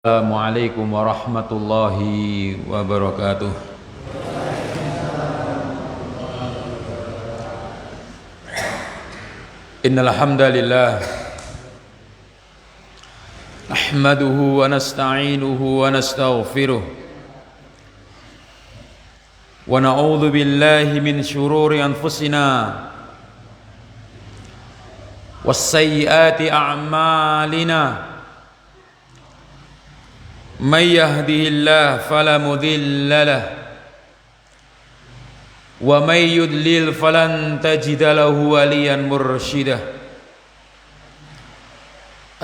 Assalamualaikum warahmatullahi wabarakatuh. Innal hamdalillah nahmaduhu wa nasta'inuhu wa nastaghfiruh wa na'udzu billahi min shururi anfusina was sayyiati a'malina. من يهده الله فلا مضل له ومن يضلل فلن تجد له وليا مرشدا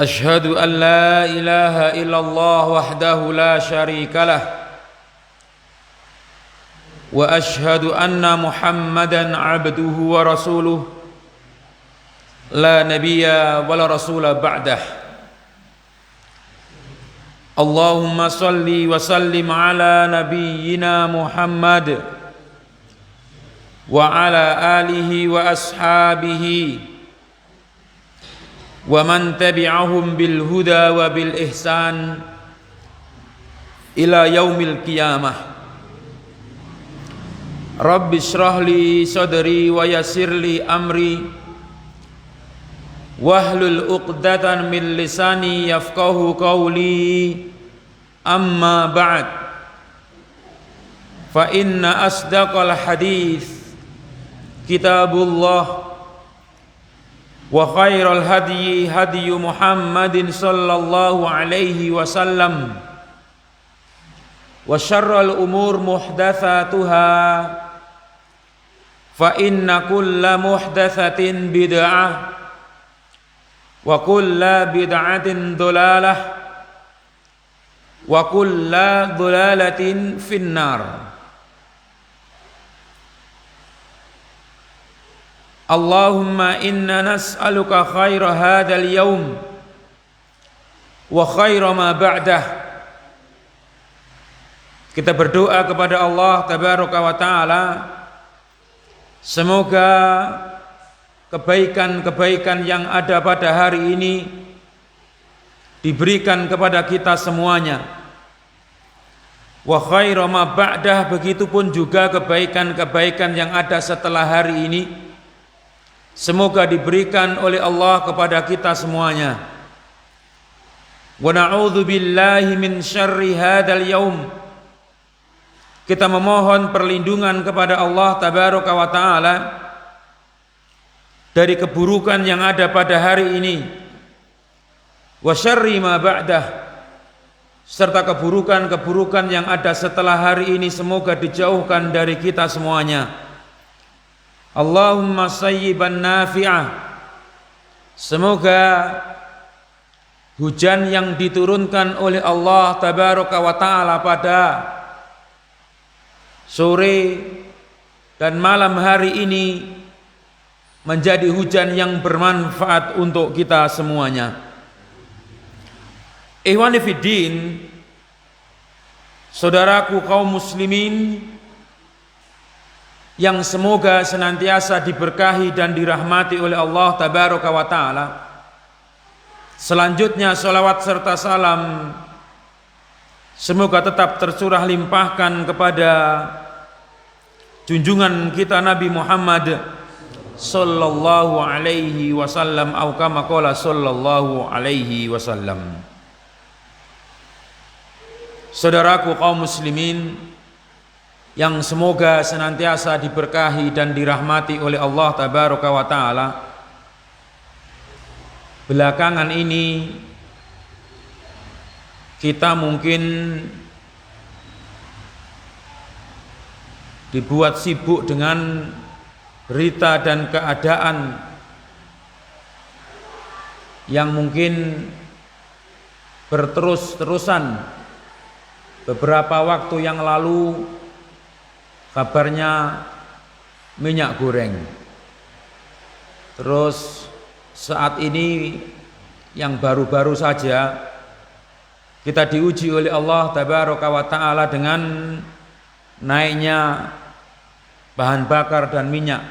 أشهد أن لا إله إلا الله وحده لا شريك له وأشهد أن محمدا عبده ورسوله لا نبي ولا رسول بعده Allahumma salli wa sallim ala nabiyyina Muhammad wa ala alihi wa ashabihi wa man tabi'ahum bil huda wa bil ihsan ila yaumil qiyamah. Rabbi shrah li sadri wa yassir li amri wahlul uqdatan min lisani yafqahu qawli. Amma ba'd, fa inna asdaqal hadits kitabullah wa khairal hadyi hadyu Muhammadin sallallahu alaihi wasallam wa syarral umur muhdatsatuha fa inna kulla muhdatsatin bid'ah wa kulla bid'atin dhalalah wa kulla dhalalatin finnar. Allahumma inna nas'aluka khaira hadzal yaum wa khaira ma ba'dah. Kita berdoa kepada Allah tabaraka wa taala, semoga kebaikan-kebaikan yang ada pada hari ini diberikan kepada kita semuanya. Wa khairu ma ba'dah, begitupun juga kebaikan-kebaikan yang ada setelah hari ini semoga diberikan oleh Allah kepada kita semuanya. Wa na'udzu billahi min syarri hadzal yaum. Kita memohon perlindungan kepada Allah tabaraka wa taala dari keburukan yang ada pada hari ini. Wa syarri ma ba'dah, serta keburukan-keburukan yang ada setelah hari ini semoga dijauhkan dari kita semuanya. Allahumma sayyiban nafi'ah, semoga hujan yang diturunkan oleh Allah tabaraka wa ta'ala pada sore dan malam hari ini menjadi hujan yang bermanfaat untuk kita semuanya. Ikhwani fiddin, saudaraku kaum muslimin yang semoga senantiasa diberkahi dan dirahmati oleh Allah tabaraka wa taala. Selanjutnya salawat serta salam semoga tetap tercurah limpahkan kepada junjungan kita Nabi Muhammad sallallahu alaihi wasallam, atau kama qala sallallahu alaihi wasallam. Saudaraku kaum muslimin yang semoga senantiasa diberkahi dan dirahmati oleh Allah tabaraka wa taala, belakangan ini kita mungkin dibuat sibuk dengan berita dan keadaan yang mungkin berterus-terusan. Beberapa waktu yang lalu kabarnya minyak goreng. Terus saat ini yang baru-baru saja kita diuji oleh Allah tabaraka wa taala dengan naiknya bahan bakar dan minyak.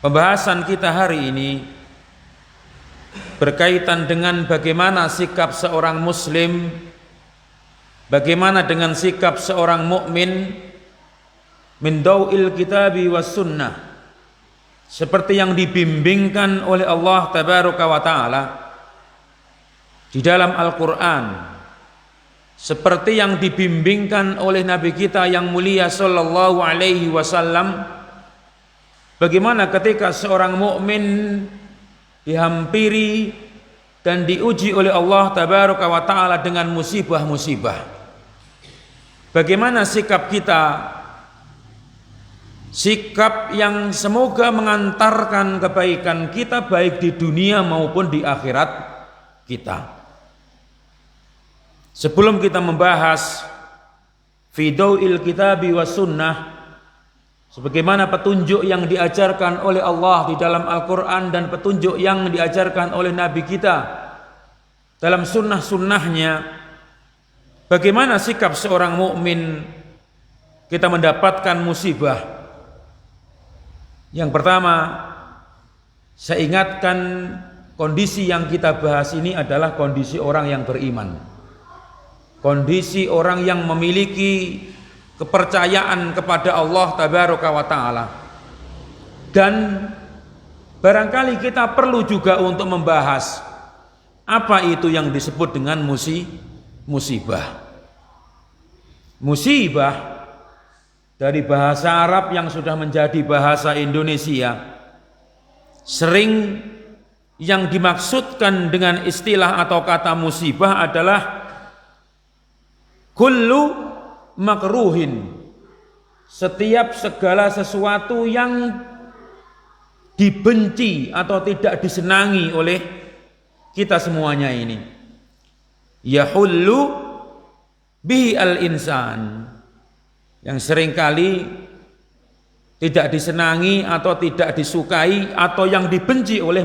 Pembahasan kita hari ini berkaitan dengan bagaimana sikap seorang muslim, bagaimana dengan sikap seorang mukmin min daw'il kitabi was sunnah, seperti yang dibimbingkan oleh Allah tabaraka wa taala di dalam Al-Qur'an, seperti yang dibimbingkan oleh Nabi kita yang mulia sallallahu alaihi wasallam. Bagaimana ketika seorang mukmin dihampiri dan diuji oleh Allah tabaraka wa taala dengan musibah-musibah, bagaimana sikap kita, sikap yang semoga mengantarkan kebaikan kita baik di dunia maupun di akhirat kita. Sebelum kita membahas fi daw'il kitabi was sunnah, sebagaimana petunjuk yang diajarkan oleh Allah di dalam Al-Quran dan petunjuk yang diajarkan oleh Nabi kita dalam sunnah-sunnahnya, bagaimana sikap seorang mukmin kita mendapatkan musibah. Yang pertama, saya ingatkan, kondisi yang kita bahas ini adalah kondisi orang yang beriman, kondisi orang yang memiliki kepercayaan kepada Allah tabaraka wa taala. Dan barangkali kita perlu juga untuk membahas apa itu yang disebut dengan musibah. Musibah dari bahasa Arab yang sudah menjadi bahasa Indonesia, sering yang dimaksudkan dengan istilah atau kata musibah adalah kullu makruhin, setiap segala sesuatu yang dibenci atau tidak disenangi oleh kita semuanya ini. Yahullu bihi al-insan, yang seringkali tidak disenangi atau tidak disukai atau yang dibenci oleh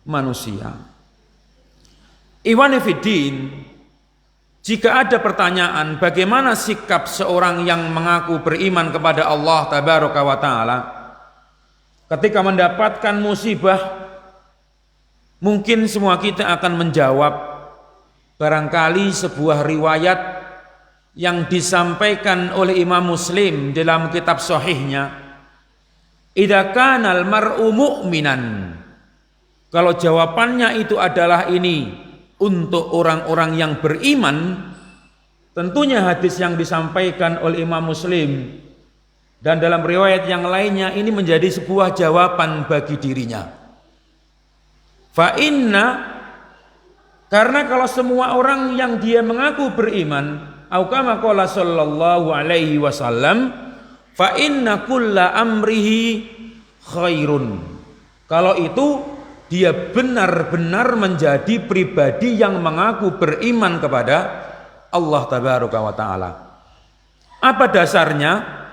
manusia. Ikhwani fiddin, jika ada pertanyaan bagaimana sikap seorang yang mengaku beriman kepada Allah tabaraka wa taala ketika mendapatkan musibah, mungkin semua kita akan menjawab barangkali sebuah riwayat yang disampaikan oleh Imam Muslim dalam kitab sahihnya, idza kana al-mar'u mu'minan. Kalau jawabannya itu adalah ini untuk orang-orang yang beriman, tentunya hadis yang disampaikan oleh Imam Muslim dan dalam riwayat yang lainnya ini menjadi sebuah jawaban bagi dirinya. Fa inna, karena kalau semua orang yang dia mengaku beriman, au kama qala sallallahu alaihi wasallam, fa inna kulla amrihi khairun. Kalau itu dia benar-benar menjadi pribadi yang mengaku beriman kepada Allah tabaraka wa taala. Apa dasarnya?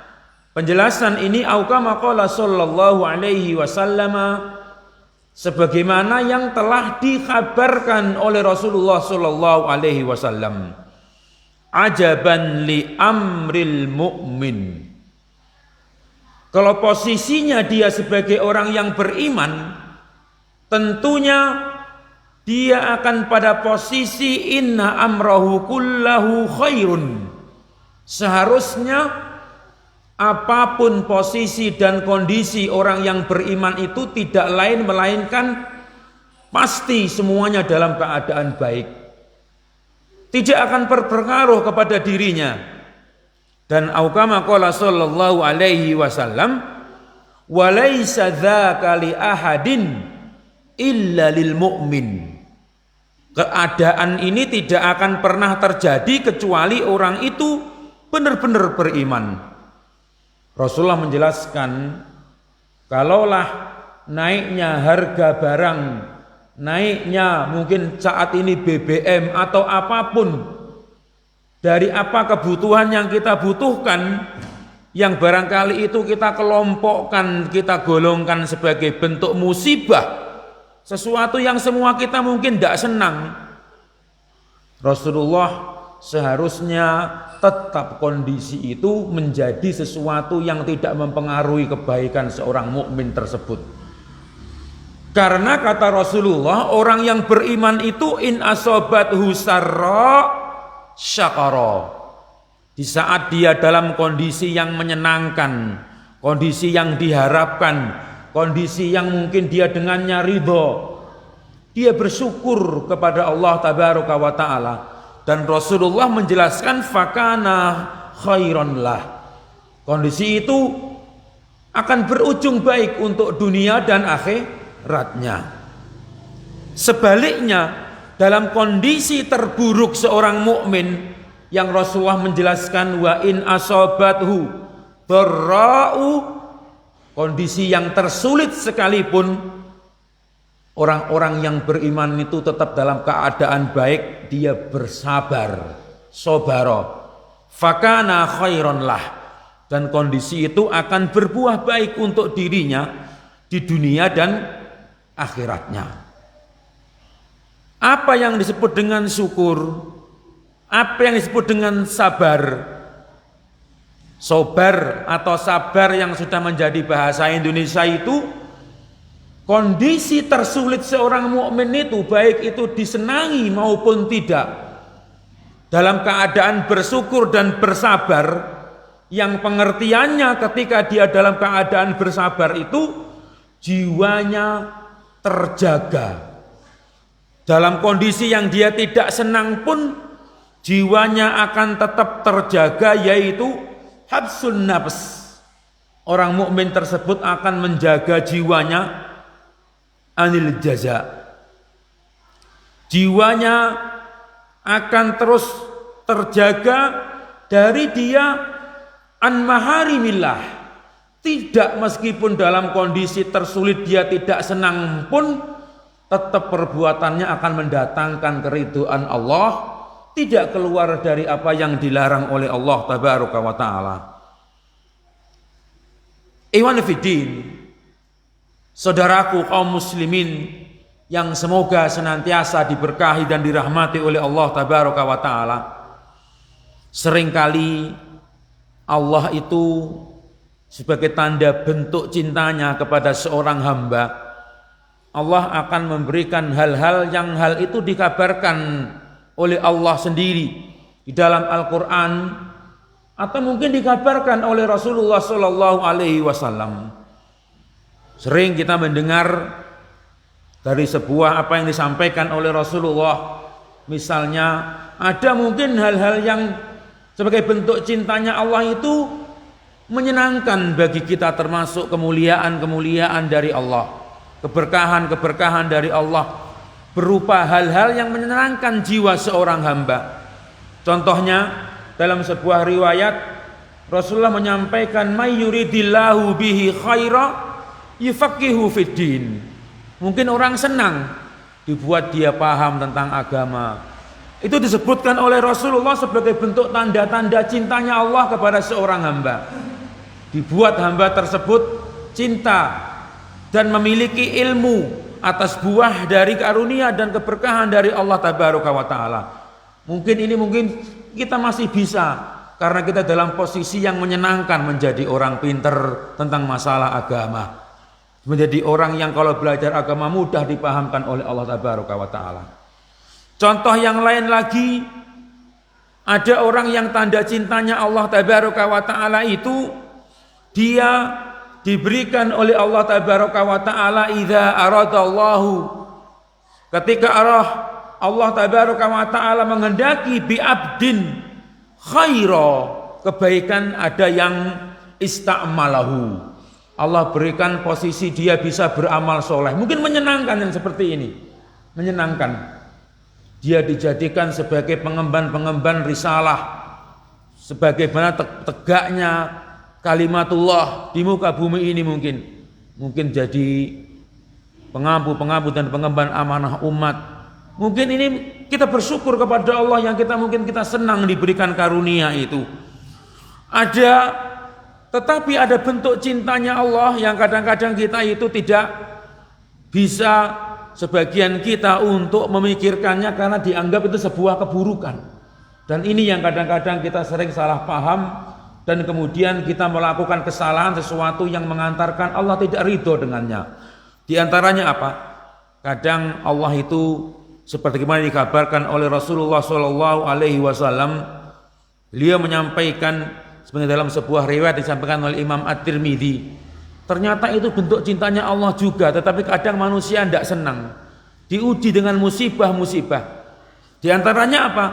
Penjelasan ini au kama qala sallallahu alaihi wasallam, sebagaimana yang telah dikabarkan oleh Rasulullah sallallahu alaihi wasallam. Ajaban li amril mu'min. Kalau posisinya dia sebagai orang yang beriman, tentunya dia akan pada posisi inna amrahu kullahu khairun. Seharusnya apapun posisi dan kondisi orang yang beriman itu tidak lain melainkan pasti semuanya dalam keadaan baik, tidak akan berpengaruh kepada dirinya. Dan au kama qala sallallahu alaihi wasallam, wa laisa dzaka li ahadin illa lil mu'min. Keadaan ini tidak akan pernah terjadi kecuali orang itu benar-benar beriman. Rasulullah menjelaskan, kalaulah naiknya harga barang, naiknya mungkin saat ini BBM atau apapun dari apa kebutuhan yang kita butuhkan, yang barangkali itu kita kelompokkan, kita golongkan sebagai bentuk musibah, sesuatu yang semua kita mungkin tidak senang, Rasulullah seharusnya tetap kondisi itu menjadi sesuatu yang tidak mempengaruhi kebaikan seorang mukmin tersebut. Karena kata Rasulullah, orang yang beriman itu in asobathu sarra syakara. Di saat dia dalam kondisi yang menyenangkan, kondisi yang diharapkan, kondisi yang mungkin dia dengannya ridho, dia bersyukur kepada Allah tabaraka wa ta'ala. Dan Rasulullah menjelaskan fakana khairon lah. Kondisi itu akan berujung baik untuk dunia dan akhiratnya. Sebaliknya, dalam kondisi terburuk seorang mukmin yang Rasulullah menjelaskan wa in asobathu dharra'u, kondisi yang tersulit sekalipun, orang-orang yang beriman itu tetap dalam keadaan baik, dia bersabar, sobaro, fakana khairon lah, dan kondisi itu akan berbuah baik untuk dirinya di dunia dan akhiratnya. Apa yang disebut dengan syukur? Apa yang disebut dengan sabar? Sobar atau sabar yang sudah menjadi bahasa Indonesia itu kondisi tersulit seorang mukmin itu, baik itu disenangi maupun tidak, dalam keadaan bersyukur dan bersabar, yang pengertiannya ketika dia dalam keadaan bersabar itu jiwanya terjaga. Dalam kondisi yang dia tidak senang pun jiwanya akan tetap terjaga, yaitu habsun nafs. Orang mukmin tersebut akan menjaga jiwanya anil jaza. Jiwanya akan terus terjaga dari dia an maharimillah. Tidak, meskipun dalam kondisi tersulit dia tidak senang pun, tetap perbuatannya akan mendatangkan keridhaan Allah, tidak keluar dari apa yang dilarang oleh Allah tabaraka wa ta'ala. Ikhwan fiddin, saudaraku kaum muslimin yang semoga senantiasa diberkahi dan dirahmati oleh Allah tabaraka wa ta'ala. Seringkali Allah itu sebagai tanda bentuk cintanya kepada seorang hamba, Allah akan memberikan hal-hal yang hal itu dikabarkan oleh Allah sendiri di dalam Al-Quran, atau mungkin dikabarkan oleh Rasulullah Sallallahu Alaihi Wasallam. Sering kita mendengar dari sebuah apa yang disampaikan oleh Rasulullah, misalnya ada mungkin hal-hal yang sebagai bentuk cintanya Allah itu menyenangkan bagi kita, termasuk kemuliaan-kemuliaan dari Allah, keberkahan-keberkahan dari Allah, berupa hal-hal yang menyenangkan jiwa seorang hamba. Contohnya dalam sebuah riwayat Rasulullah menyampaikan may yuridillahu bihi khaira yufaqihu fiddin. Mungkin orang senang dibuat dia paham tentang agama. Itu disebutkan oleh Rasulullah sebagai bentuk tanda-tanda cintanya Allah kepada seorang hamba. Dibuat hamba tersebut cinta dan memiliki ilmu atas buah dari karunia dan keberkahan dari Allah tabaraka wa ta'ala. Mungkin kita masih bisa, karena kita dalam posisi yang menyenangkan menjadi orang pinter tentang masalah agama, menjadi orang yang kalau belajar agama mudah dipahamkan oleh Allah tabaraka wa ta'ala. Contoh yang lain lagi, ada orang yang tanda cintanya Allah tabaraka wa ta'ala itu dia diberikan oleh Allah tabaraka wa ta'ala idza aradallahu, ketika Allah tabaraka wa ta'ala menghendaki bi abdin khaira, kebaikan ada yang ista'malahu, Allah berikan posisi dia bisa beramal soleh. Mungkin menyenangkan yang seperti ini, menyenangkan, dia dijadikan sebagai pengemban-pengemban risalah, sebagaimana tegaknya kalimatullah di muka bumi ini, mungkin jadi pengampu dan pengemban amanah umat. Mungkin ini kita bersyukur kepada Allah yang kita senang diberikan karunia itu. Tetapi ada bentuk cintanya Allah yang kadang-kadang kita itu tidak bisa, sebagian kita, untuk memikirkannya karena dianggap itu sebuah keburukan. Dan ini yang kadang-kadang kita sering salah paham, dan kemudian kita melakukan kesalahan, sesuatu yang mengantarkan Allah tidak ridho dengannya. Di antaranya apa? Kadang Allah itu seperti bagaimana dikabarkan oleh Rasulullah Shallallahu Alaihi Wasallam, beliau menyampaikan sebenarnya dalam sebuah riwayat disampaikan oleh Imam At-Tirmidzi, ternyata itu bentuk cintanya Allah juga, tetapi kadang manusia tidak senang, diuji dengan musibah-musibah. Di antaranya apa?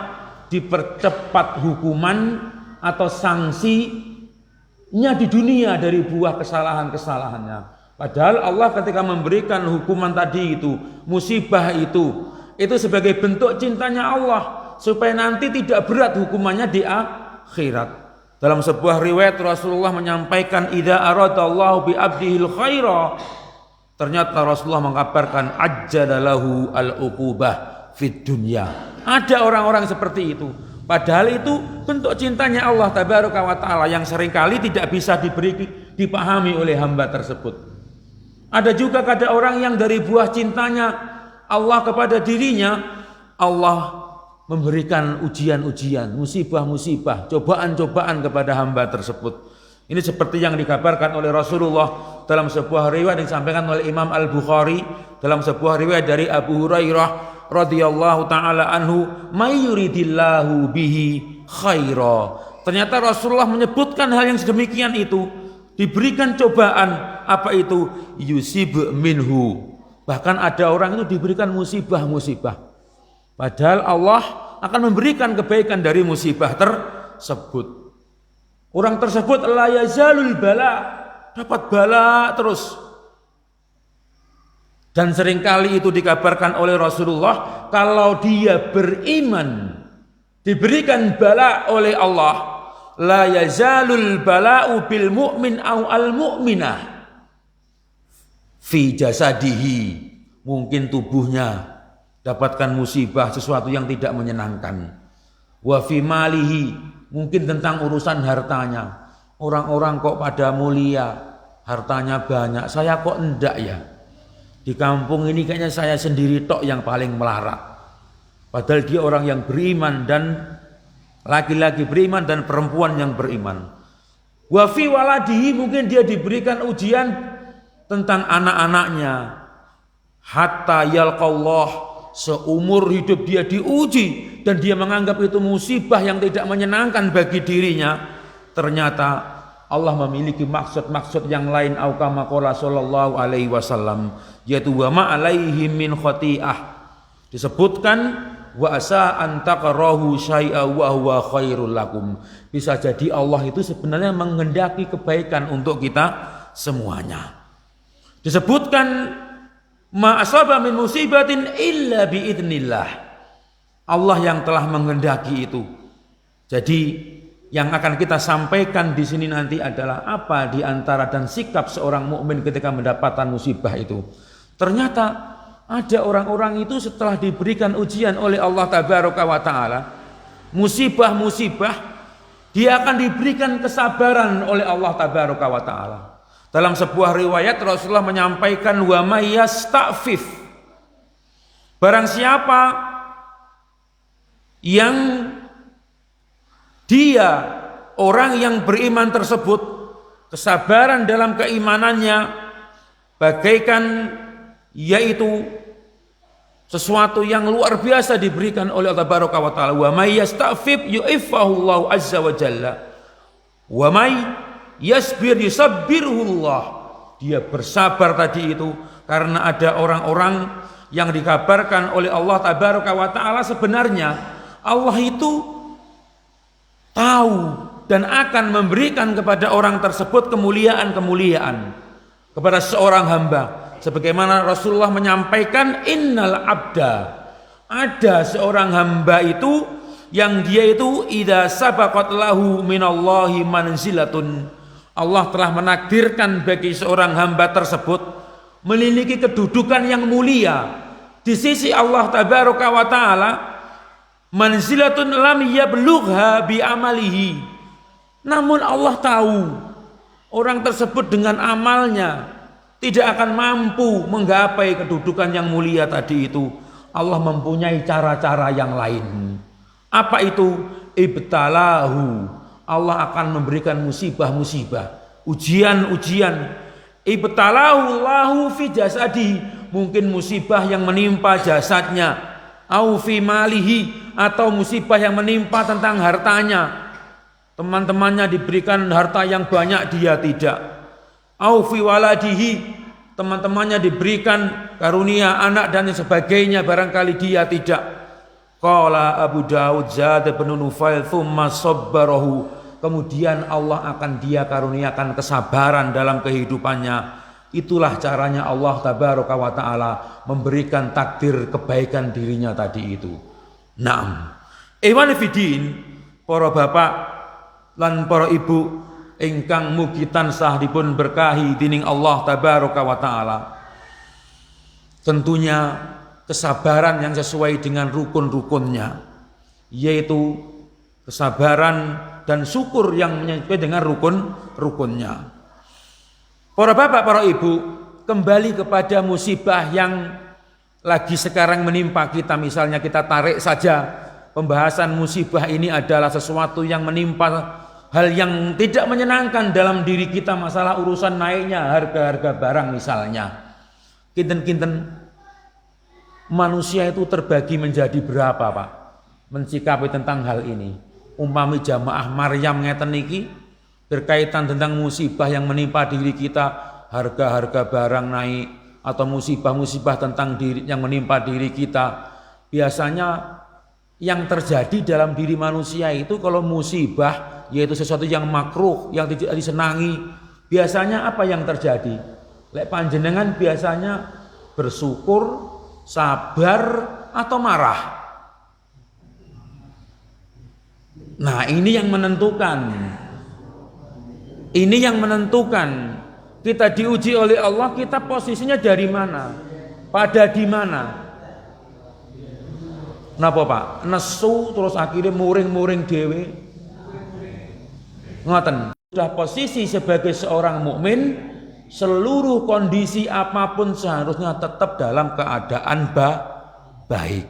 Dipercepat hukuman atau sanksinya di dunia dari buah kesalahan-kesalahannya. Padahal Allah ketika memberikan hukuman tadi itu, musibah itu sebagai bentuk cintanya Allah supaya nanti tidak berat hukumannya di akhirat. Dalam sebuah riwayat Rasulullah menyampaikan, idza aradallahu bi abdihil khaira, ternyata Rasulullah mengabarkan ajjalalahu al-uqubah fid dunya. Ada orang-orang seperti itu. Padahal itu bentuk cintanya Allah tabaraka wa taala yang seringkali tidak bisa dipahami oleh hamba tersebut. Ada juga kadang orang yang dari buah cintanya Allah kepada dirinya, Allah memberikan ujian-ujian, musibah-musibah, cobaan-cobaan kepada hamba tersebut. Ini seperti yang dikabarkan oleh Rasulullah dalam sebuah riwayat yang disampaikan oleh Imam Al-Bukhari, dalam sebuah riwayat dari Abu Hurairah radhiyallahu taala anhu, may yuridillahu bihi khaira. Ternyata Rasulullah menyebutkan hal yang sedemikian itu, diberikan cobaan, apa itu? Yusib minhu. Bahkan ada orang itu diberikan musibah-musibah. Padahal Allah akan memberikan kebaikan dari musibah tersebut. Orang tersebut la yazalul bala, dapat bala terus. Dan seringkali itu dikabarkan oleh Rasulullah, kalau dia beriman, diberikan bala oleh Allah, la yazalul bala'u bil mu'min au al mu'minah fi jasadihi, mungkin tubuhnya dapatkan musibah sesuatu yang tidak menyenangkan, wa fi malihi, mungkin tentang urusan hartanya, orang-orang kok pada mulia, hartanya banyak, saya kok enggak ya, di kampung ini kayaknya saya sendiri tok yang paling melarat. Padahal dia orang yang beriman, dan laki-laki beriman dan perempuan yang beriman. Wa fi waladihi, mungkin dia diberikan ujian tentang anak-anaknya, hatta yalqallah, seumur hidup dia diuji dan dia menganggap itu musibah yang tidak menyenangkan bagi dirinya. Ternyata Allah memiliki maksud-maksud yang lain, au kama qala sallallahu alaihi wasallam, yaitu wa ma alaihim min khati'ah, disebutkan wa asa an taqrahu syai'a wa huwa khairul lakum. Bisa jadi Allah itu sebenarnya menghendaki kebaikan untuk kita semuanya. Disebutkan ma asaba min musibatin illa biidznillah, Allah yang telah menghendaki itu. Jadi yang akan kita sampaikan di sini nanti adalah apa di antara dan sikap seorang mukmin ketika mendapatkan musibah itu. Ternyata ada orang-orang itu setelah diberikan ujian oleh Allah tabaraka wa taala, musibah-musibah, dia akan diberikan kesabaran oleh Allah tabaraka wa taala. Dalam sebuah riwayat Rasulullah menyampaikan, wa may yasta'fif, barang siapa yang dia orang yang beriman tersebut, kesabaran dalam keimanannya bagaikan yaitu sesuatu yang luar biasa diberikan oleh Allah Tabaraka wa taala. Wa may yasta'fif yu'iffahu Allah azza wa jalla. Wa may yasbir yusabbirullah, dia bersabar tadi itu karena ada orang-orang yang dikabarkan oleh Allah Tabaraka wa taala, sebenarnya Allah itu tahu dan akan memberikan kepada orang tersebut kemuliaan-kemuliaan kepada seorang hamba. Sebagaimana Rasulullah menyampaikan, innal abda, ada seorang hamba itu yang dia itu idza sabaqat lahu minallahi manzilatun, Allah telah menakdirkan bagi seorang hamba tersebut memiliki kedudukan yang mulia di sisi Allah Tabaraka wa taala, manzilatun lam yablugha bi amalihi, namun Allah tahu orang tersebut dengan amalnya tidak akan mampu menggapai kedudukan yang mulia tadi itu. Allah mempunyai cara-cara yang lain. Apa itu? Ibtalahu, Allah akan memberikan musibah-musibah, ujian-ujian. ibtalahu Allahu fi jasadi, mungkin musibah yang menimpa jasadnya, au fi malihi, atau musibah yang menimpa tentang hartanya. Teman-temannya diberikan harta yang banyak, dia tidak. Au fi waladihi, teman-temannya diberikan karunia anak dan sebagainya, barangkali dia tidak. Qala Abu Daud zada bin Nufail thumma sabbarahu, kemudian Allah akan dia karuniakan kesabaran dalam kehidupannya. Itulah caranya Allah tabaraka wa taala memberikan takdir kebaikan dirinya tadi itu. Naam. Ikhwan fillah, para bapak lan para ibu ingkang mugi tansah dipun berkahi dening Allah tabaraka wa taala. Tentunya kesabaran yang sesuai dengan rukun-rukunnya, yaitu kesabaran dan syukur yang sesuai dengan rukun-rukunnya. Para bapak, para ibu, kembali kepada musibah yang lagi sekarang menimpa kita. Misalnya kita tarik saja pembahasan musibah ini adalah sesuatu yang menimpa hal yang tidak menyenangkan dalam diri kita, masalah urusan naiknya harga-harga barang misalnya. Kinten-kinten manusia itu terbagi menjadi berapa, Pak? Mencikapi tentang hal ini. Umpami jamaah Maryam ngeten niki berkaitan tentang musibah yang menimpa diri kita, harga-harga barang naik atau musibah-musibah tentang diri yang menimpa diri kita. Biasanya yang terjadi dalam diri manusia itu kalau musibah, yaitu sesuatu yang makruh, yang tidak disenangi, biasanya apa yang terjadi? Lek panjenengan biasanya bersyukur, sabar, atau marah. Nah, ini yang menentukan. Ini yang menentukan. Kita diuji oleh Allah, kita posisinya dari mana? Pada di mana? Napa, Pak? Nesu terus akhirnya muring-muring dewe. Ngoten. Sudah posisi sebagai seorang mukmin, seluruh kondisi apapun seharusnya tetap dalam keadaan baik.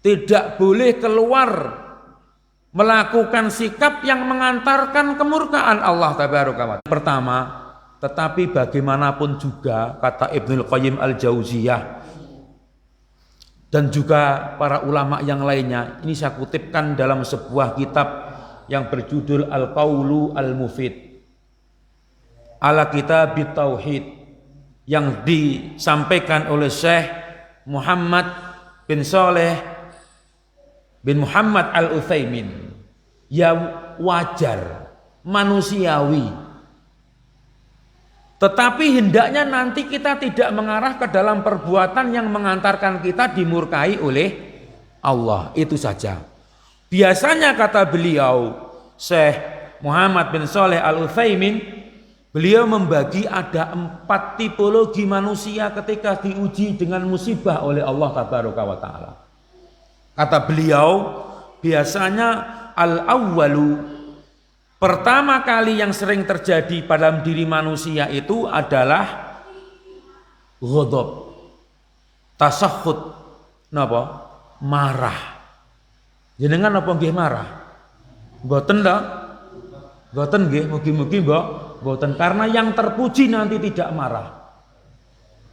Tidak boleh keluar melakukan sikap yang mengantarkan kemurkaan Allah tabaraka wa ta'ala. Pertama, tetapi bagaimanapun juga kata Ibnul Qayyim Al-Jauziyah dan juga para ulama yang lainnya, ini saya kutipkan dalam sebuah kitab yang berjudul Al-Qaulu Al-Mufid ala kitab tauhid, yang disampaikan oleh Syekh Muhammad bin Saleh bin Muhammad Al-Utsaimin. Ya wajar, manusiawi, tetapi hendaknya nanti kita tidak mengarah ke dalam perbuatan yang mengantarkan kita dimurkai oleh Allah. Itu saja. Biasanya kata beliau Syekh Muhammad bin Saleh Al-Utsaimin, beliau membagi ada 4 tipologi manusia ketika diuji dengan musibah oleh Allah tabaraka wa taala. Kata beliau, biasanya al-awwalu, pertama kali yang sering terjadi pada diri manusia itu adalah ghadab, tasakhut, napa? Marah. Jenengan apa nggih marah? Mboten ta? Mboten nggih, mugi-mugi mboten, karena yang terpuji nanti tidak marah.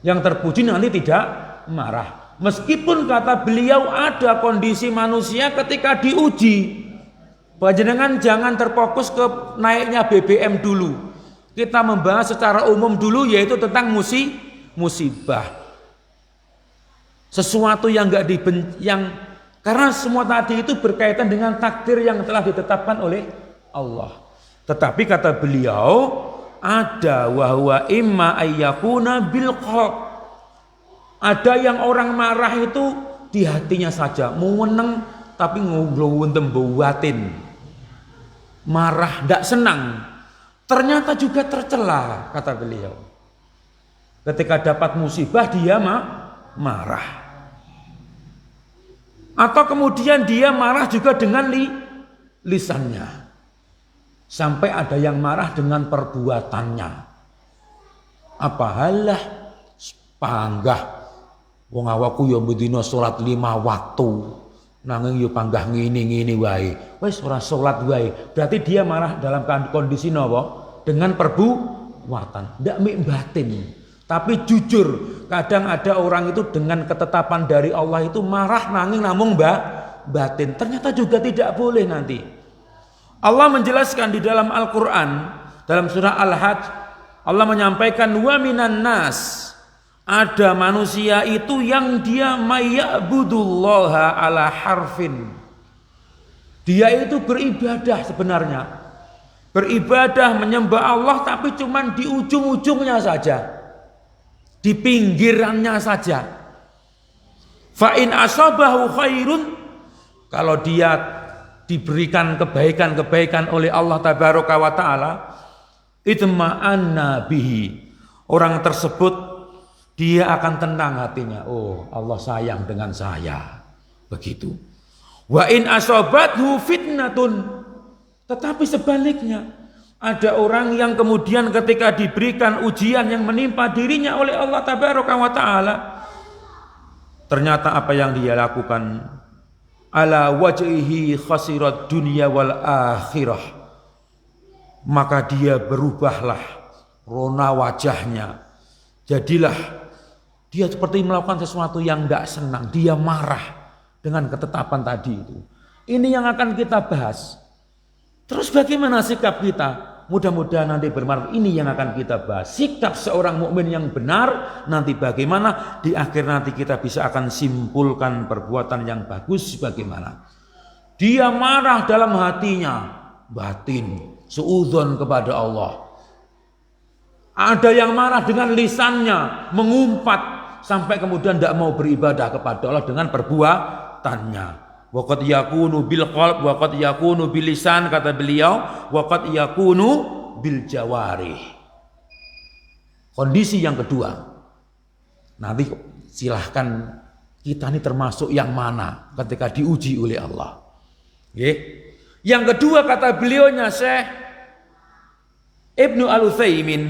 Yang terpuji nanti tidak marah. Meskipun kata beliau ada kondisi manusia ketika diuji, panjenengan jangan terfokus ke naiknya BBM dulu. Kita membahas secara umum dulu, yaitu tentang musibah. Sesuatu yang enggak dibenci, yang karena semua tadi itu berkaitan dengan takdir yang telah ditetapkan oleh Allah. Tetapi kata beliau, ada wahwa imma ayyakuna bil qalb. Ada yang orang marah itu di hatinya saja, mau meneng tapi ngoblowentem batin. Marah, tidak senang. Ternyata juga tercela, kata beliau. Ketika dapat musibah dia marah. Atau kemudian dia marah juga dengan lisannya. Sampai ada yang marah dengan perbuatannya. Apa halah panggah wong awakku ya bedina salat 5 waktu. Nanging yo panggah ngene-ngene wae. Wis ora salat wae. Berarti dia marah dalam kondisi napa? Dengan watan, tidak mik batin. Tapi jujur, kadang ada orang itu dengan ketetapan dari Allah itu marah nanging namung batin. Ternyata juga tidak boleh nanti. Allah menjelaskan di dalam Al-Quran, dalam surah Al-Hajj, Allah menyampaikan wa minan nas. Ada manusia itu yang dia mayya'budullaha ala harfin. Dia itu beribadah sebenarnya. Beribadah menyembah Allah tapi cuman di ujung-ujungnya saja. Di pinggirannya saja. Fa in asabahu khairun, kalau dia diberikan kebaikan-kebaikan oleh Allah tabaraka wa taala, itma'anna bihi. Orang tersebut dia akan tenang hatinya. Oh, Allah sayang dengan saya. Begitu. Wa in asabathu fitnatun. Tetapi sebaliknya, ada orang yang kemudian ketika diberikan ujian yang menimpa dirinya oleh Allah tabaraka wa taala, ternyata apa yang dia lakukan, ala wajhihi khasirat dunya wal akhirah, maka dia berubahlah rona wajahnya, jadilah dia seperti melakukan sesuatu yang tidak senang, dia marah dengan ketetapan tadi itu. Ini yang akan kita bahas. Terus bagaimana sikap kita? Mudah-mudahan nanti bermanfaat. Ini yang akan kita bahas. Sikap seorang mukmin yang benar nanti bagaimana? Di akhir nanti kita bisa akan simpulkan perbuatan yang bagus bagaimana. Dia marah dalam hatinya, batin, suudzon kepada Allah. Ada yang marah dengan lisannya, mengumpat sampai kemudian tidak mau beribadah kepada Allah dengan perbuatannya. Waqad yakunu bil qalb, waqad yakunu bil lisan, kata beliau, waqad yakunu bil jawarih. Kondisi yang kedua, nanti silahkan kita ini termasuk yang mana ketika diuji oleh Allah. Yang kedua kata beliaunya Syekh Ibnu Al-Utsaimin,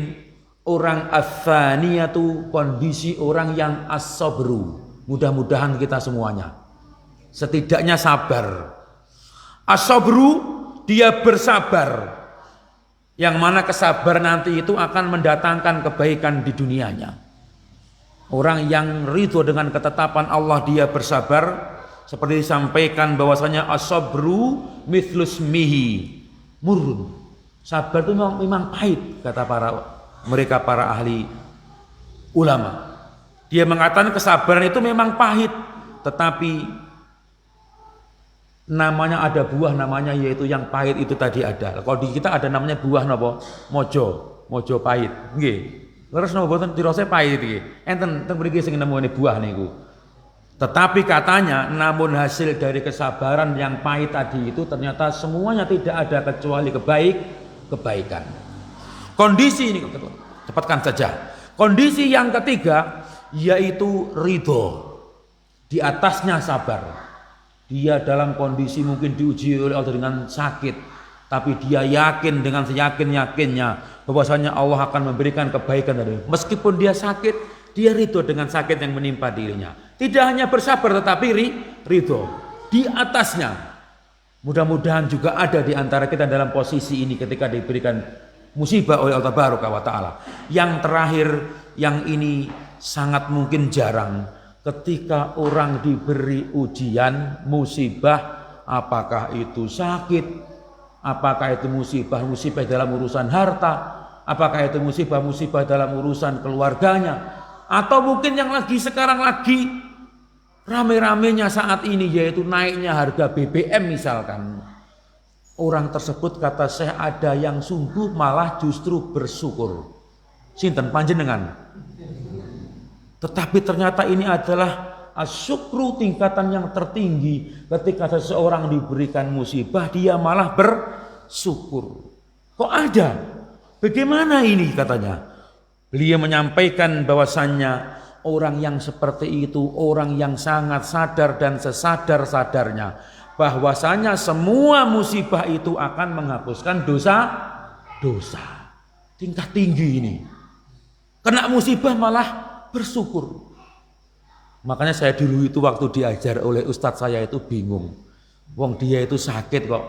orang ats-tsaniyatu, kondisi orang yang as-sabru. Mudah-mudahan kita semuanya setidaknya sabar. As-sabru, dia bersabar. Yang mana kesabaran nanti itu akan mendatangkan kebaikan di dunianya. Orang yang ridho dengan ketetapan Allah, dia bersabar. Seperti disampaikan bahwasanya as-sabru mithlus mihi murrun. Sabar itu memang pahit, kata para ahli ulama. Dia mengatakan kesabaran itu memang pahit, tetapi namanya ada buah namanya yaitu yang pahit itu tadi ada. Kalau di kita ada namanya buah napa? Mojo pahit. Nggih. Leres napa boten dirose pahit iki. Enten teng mriki sing nemoni buah niku. Tetapi katanya namun hasil dari kesabaran yang pahit tadi itu ternyata semuanya tidak ada kecuali kebaikan. Kondisi ini cepatkan saja. Kondisi yang ketiga yaitu ridho. Di atasnya sabar. Dia dalam kondisi mungkin diuji oleh Allah dengan sakit, tapi dia yakin dengan seyakin-yakinnya bahwasanya Allah akan memberikan kebaikan dari meskipun dia sakit, dia ridho dengan sakit yang menimpa dirinya. Tidak hanya bersabar tetapi ridho di atasnya. Mudah-mudahan juga ada di antara kita dalam posisi ini ketika diberikan musibah oleh Allah Tabaraka wa taala. Yang terakhir, yang ini sangat mungkin jarang. Ketika orang diberi ujian, musibah, apakah itu sakit, apakah itu musibah dalam urusan harta, apakah itu musibah dalam urusan keluarganya, atau mungkin yang sekarang lagi rame-ramenya saat ini yaitu naiknya harga BBM misalkan. Orang tersebut kata Syekh ada yang sungguh malah justru bersyukur. Sinten panjenengan? Tetapi ternyata ini adalah asyukru, tingkatan yang tertinggi. Ketika seseorang diberikan musibah, dia malah bersyukur. Kok ada? Bagaimana ini katanya? Beliau menyampaikan bahwasannya orang yang seperti itu, orang yang sangat sadar dan sesadar-sadarnya bahwasanya semua musibah itu akan menghapuskan dosa. Tingkat tinggi ini. Kena musibah malah bersyukur. Makanya saya dulu itu waktu diajar oleh ustadz saya itu bingung. Wong dia itu sakit kok.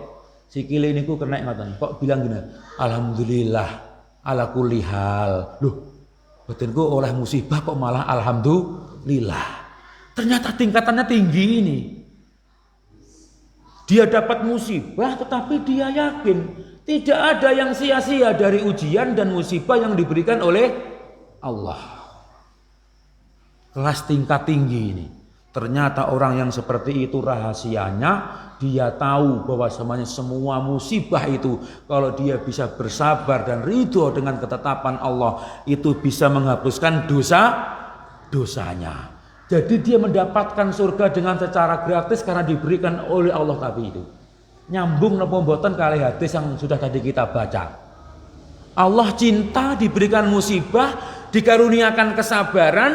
Sikile niku kena ngoten. Kok bilang gini, alhamdulillah. ala kulli hal. Loh, batinku oleh musibah kok malah alhamdulillah. Ternyata tingkatannya tinggi ini. Dia dapat musibah tetapi dia yakin tidak ada yang sia-sia dari ujian dan musibah yang diberikan oleh Allah. Kelas tingkat tinggi ini. Ternyata orang yang seperti itu rahasianya dia tahu bahwa semuanya semua musibah itu kalau dia bisa bersabar dan ridho dengan ketetapan Allah itu bisa menghapuskan dosanya. Jadi dia mendapatkan surga dengan secara gratis karena diberikan oleh Allah tadi itu. Nyambung napa mboten kali hadis yang sudah tadi kita baca. Allah cinta diberikan musibah, dikaruniakan kesabaran.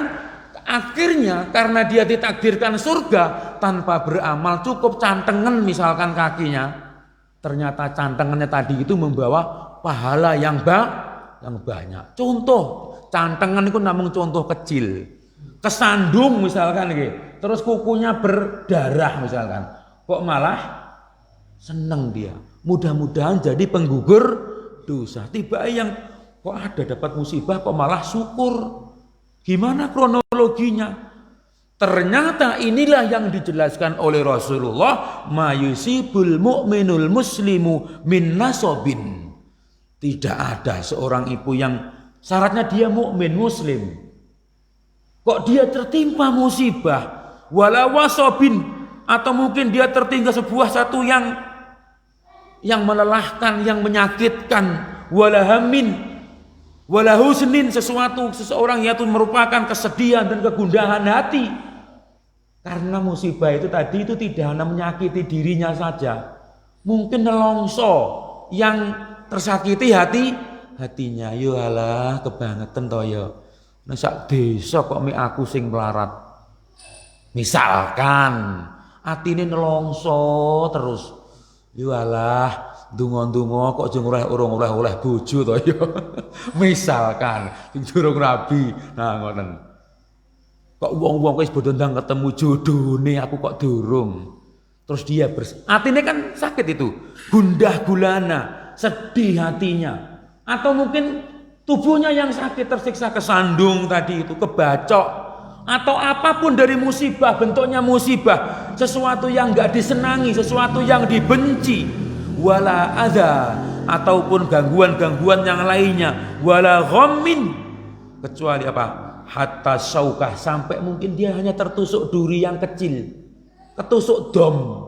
Akhirnya karena dia ditakdirkan surga tanpa beramal cukup cantengan misalkan kakinya. Ternyata cantengannya tadi itu membawa pahala yang banyak. Contoh, cantengan itu namung contoh kecil. Kesandung misalkan gitu. Terus kukunya berdarah misalkan. Kok malah seneng dia. Mudah-mudahan jadi penggugur dosa. Tiba yang kok ada dapat musibah kok malah syukur. Gimana kronologinya? Ternyata inilah yang dijelaskan oleh Rasulullah, mayusibul mu'minul muslimu min nasobin. Tidak ada seorang ibu yang syaratnya dia mukmin muslim. Kok dia tertimpa musibah, wala wasobin, atau mungkin dia tertinggal sebuah satu yang melelahkan, yang menyakitkan, wala hamin, wala husnin, seseorang yaitu merupakan kesedihan dan kegundahan hati. Karena musibah itu tadi itu tidak hanya menyakiti dirinya saja. Mungkin nelongso yang tersakiti hatinya. Yo alah kebangetan to yo. Nek sak desa kok mek aku sing melarat. Misalkan atine nelongso terus. Yo alah dungo-dungo kok jeng oleh bojo to ya. Misalkan sing durung rabi. Nah ngoten. Kok wong-wong wis bodondang ketemu jodone aku kok durung. Terus dia atine kan sakit itu. Gundah gulana, sedih hatinya. Atau mungkin tubuhnya yang sakit tersiksa kesandung tadi itu, kebacok atau apapun dari musibah, bentuknya musibah, sesuatu yang enggak disenangi, sesuatu yang dibenci. Wala adza, ataupun gangguan-gangguan yang lainnya, wala ghammin, kecuali apa? Hatta syaukah, sampai mungkin dia hanya tertusuk duri yang kecil, ketusuk dom.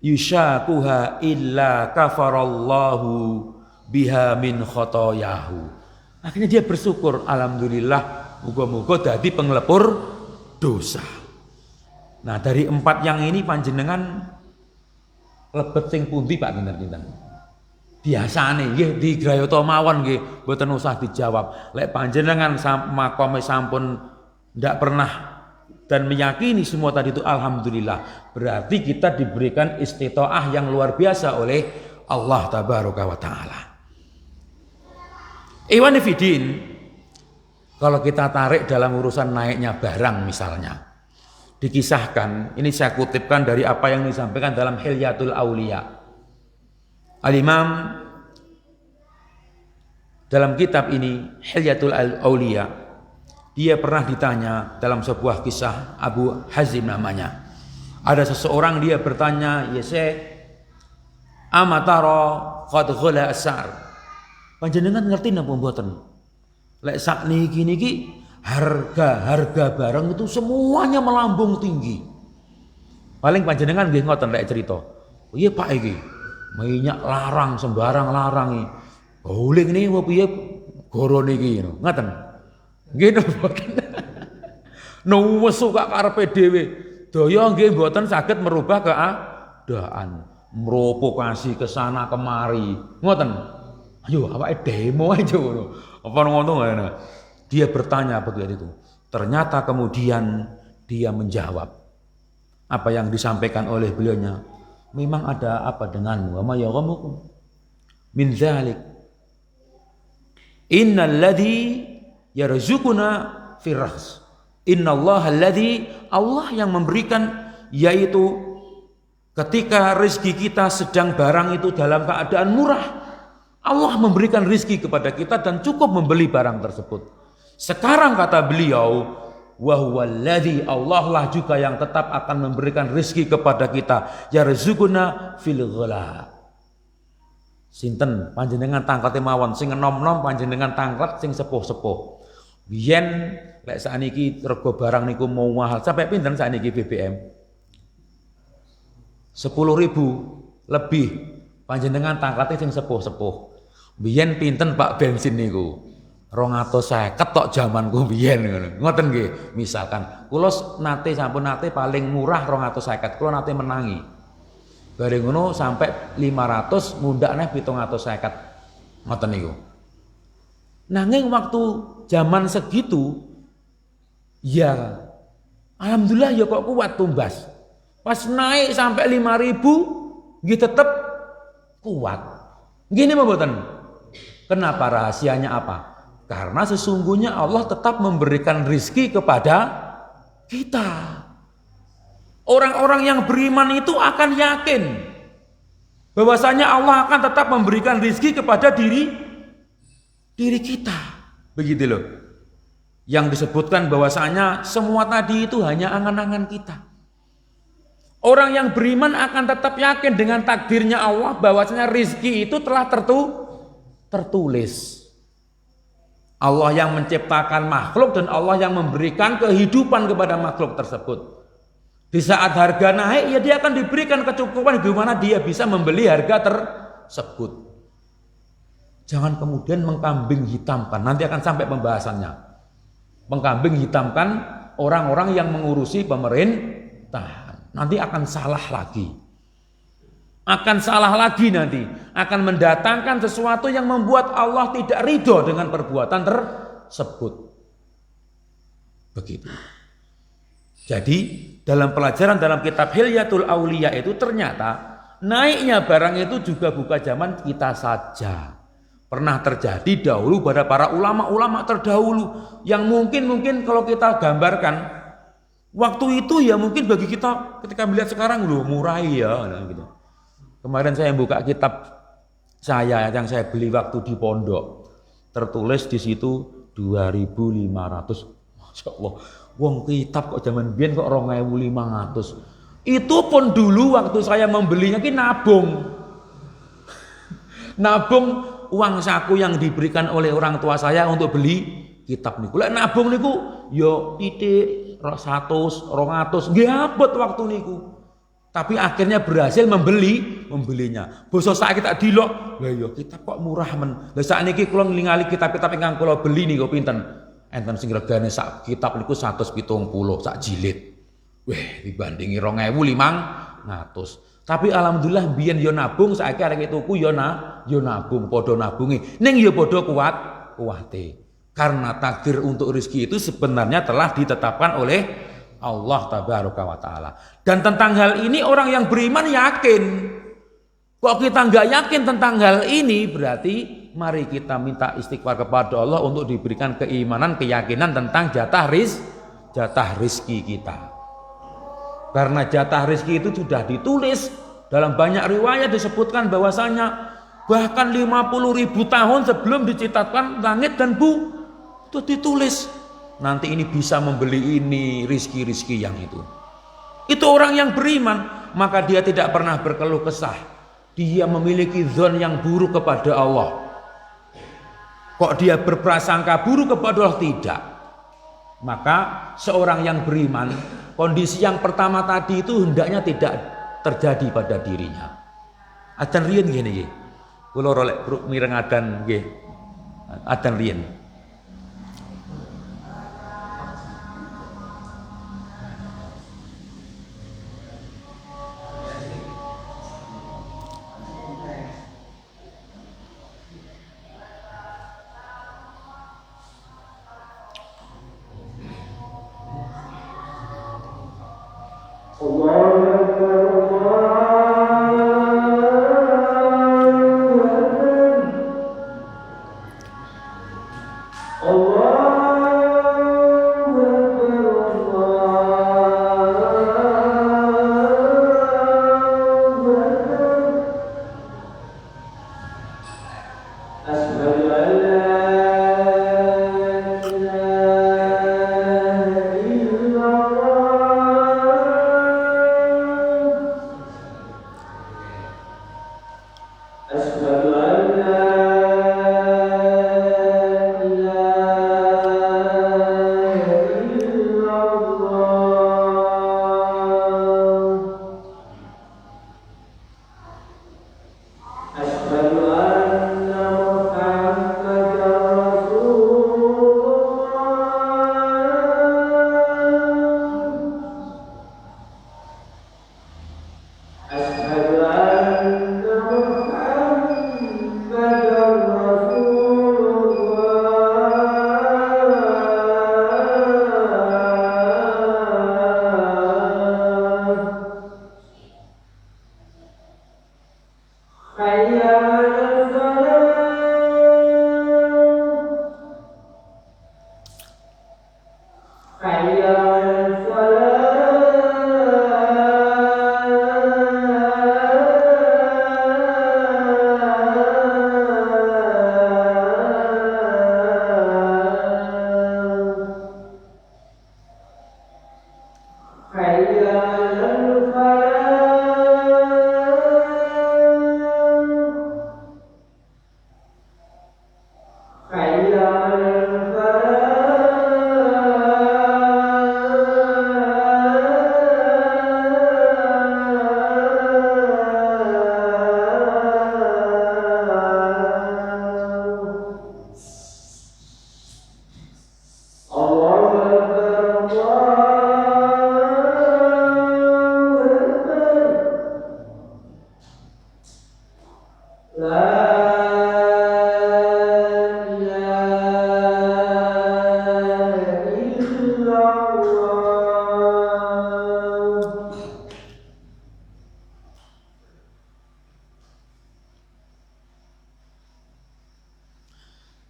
Yushakuha illa kafarallahu biha min khotoyahu. Akhirnya dia bersyukur, alhamdulillah, muga-muga dadi penglepur dosa. Nah, dari 4 yang ini panjenengan lebet sing pundi Pak kinten-kinten? Biasane nggih digrayata mawon nggih, mboten usah dijawab. Lek panjenengan makome sampun ndak pernah dan meyakini semua tadi itu alhamdulillah, berarti kita diberikan istitaah yang luar biasa oleh Allah tabaraka wa taala. Iwan Fidin, kalau kita tarik dalam urusan naiknya barang misalnya, dikisahkan, ini saya kutipkan dari apa yang disampaikan dalam Hilyatul Auliya. Al-Imam dalam kitab ini Hilyatul Auliya, dia pernah ditanya dalam sebuah kisah, Abu Hazim namanya. Ada seseorang dia bertanya, "Ya Syekh, amatara qad ghala as-sa'r?" Panjenengan ngerti napa mboten? Lek sakniki niki harga barang itu semuanya melambung tinggi. Paling panjenengan nggih ngoten lek cerita. Oh iya Pak iki, minyak larang sembarang larang iki. Boleh ngene apa piye gorone iki ngoten. Nggih mboten. Nuwesu kak karepe dhewe. Daya nggih mboten saged merubah keadaan. Merovokasi ke sana kemari. Ngoten. Ayo awake demo aja ngono. Apa ngono ngene. Dia bertanya begitu itu. Ternyata kemudian dia menjawab apa yang disampaikan oleh beliaunya. Memang ada apa denganmu? Wa ya ghamukum min dzalik. Innal ladzi yarzuquna firras. Innallaha alladzi, Allah yang memberikan, yaitu ketika rezeki kita sedang barang itu dalam keadaan murah, Allah memberikan rizki kepada kita dan cukup membeli barang tersebut. Sekarang kata beliau, wa huwallazi, Allah lah juga yang tetap akan memberikan rizki kepada kita, yarzuquna fil ghala. Sinten panjenengan tangklet mawon, sing enom-enom panjenengan tangklet sing sepuh-sepuh. Biyen lek sakniki rego barang niku mau mahal, sampai pinten sakniki BBM? 10.000 lebih. Panjenengan tangkletnya sing sepuh-sepuh. Biyen pinten Pak bensin niku? 250 tok jamanku biyen ngono. Ngoten nggih. Misalkan kula sampun nate paling murah 250, kula nate menangi. Bareng ngono sampai 500 mundak neh 750. Ngoten niku. Nanging waktu zaman segitu ya alhamdulillah ya kok kuat tumbas. Pas naik sampai 5.000 nggih tetep kuat. Gini mboten. Kenapa rahasianya apa? Karena sesungguhnya Allah tetap memberikan rizki kepada kita. Orang-orang yang beriman itu akan yakin bahwasanya Allah akan tetap memberikan rizki kepada diri kita. Begitu loh. Yang disebutkan bahwasanya semua tadi itu hanya angan-angan kita. Orang yang beriman akan tetap yakin dengan takdirnya Allah bahwasanya rizki itu telah tertulis. Allah yang menciptakan makhluk dan Allah yang memberikan kehidupan kepada makhluk tersebut. Di saat harga naik, ya dia akan diberikan kecukupan di mana dia bisa membeli harga tersebut. Jangan kemudian mengkambing hitamkan, nanti akan sampai pembahasannya. Mengkambing hitamkan orang-orang yang mengurusi pemerintahan. Nanti akan salah lagi. Akan salah lagi nanti. Akan mendatangkan sesuatu yang membuat Allah tidak ridho dengan perbuatan tersebut. Begitu. Jadi dalam pelajaran dalam kitab Hilyatul Auliya itu ternyata naiknya barang itu juga bukan zaman kita saja. Pernah terjadi dahulu pada para ulama-ulama terdahulu yang mungkin kalau kita gambarkan waktu itu ya mungkin bagi kita ketika melihat sekarang loh murah ya gitu. Kemarin saya buka kitab saya yang saya beli waktu di pondok, tertulis di situ 2.500. Masya Allah, wong kitab kok zaman biyen kok 2.500. Itu pun dulu waktu saya membelinya ki nabung uang saku yang diberikan oleh orang tua saya untuk beli kitab niku. Lek nabung niku yo titik 100, 200 nggih abot waktu niku. Tapi akhirnya berhasil membelinya. Basa saiki tak dilok, lha yo kitab kok murah men. Lah sakniki kula ngali kitab-kitab ingkang kula beli niku pinten? Enten sing regane sak kitab niku 170 sak jilid. Weh, dibandingi 2.500. Tapi alhamdulillah biyen yo nabung, saiki arek tuku yo nabung, padha nabungi. Ning yo padha kuwate. Karena takdir untuk rezeki itu sebenarnya telah ditetapkan oleh Allah tabaraka wa taala. Dan tentang hal ini orang yang beriman yakin. Kok kita nggak yakin tentang hal ini, berarti mari kita minta istighfar kepada Allah untuk diberikan keimanan, keyakinan tentang jatah rizki kita. Karena jatah rizki itu sudah ditulis dalam banyak riwayat disebutkan bahwasanya bahkan 50.000 tahun sebelum diciptakan langit dan bumi itu ditulis. Nanti ini bisa membeli ini, rizki-rizki yang itu. Itu orang yang beriman, maka dia tidak pernah berkeluh kesah. Dia memiliki zon yang buruk kepada Allah. Kok dia berprasangka buruk kepada Allah? Tidak. Maka seorang yang beriman, kondisi yang pertama tadi itu hendaknya tidak terjadi pada dirinya. Adan riyen ngene nggih. Kula rolek mireng adan nggih. Adan riyen.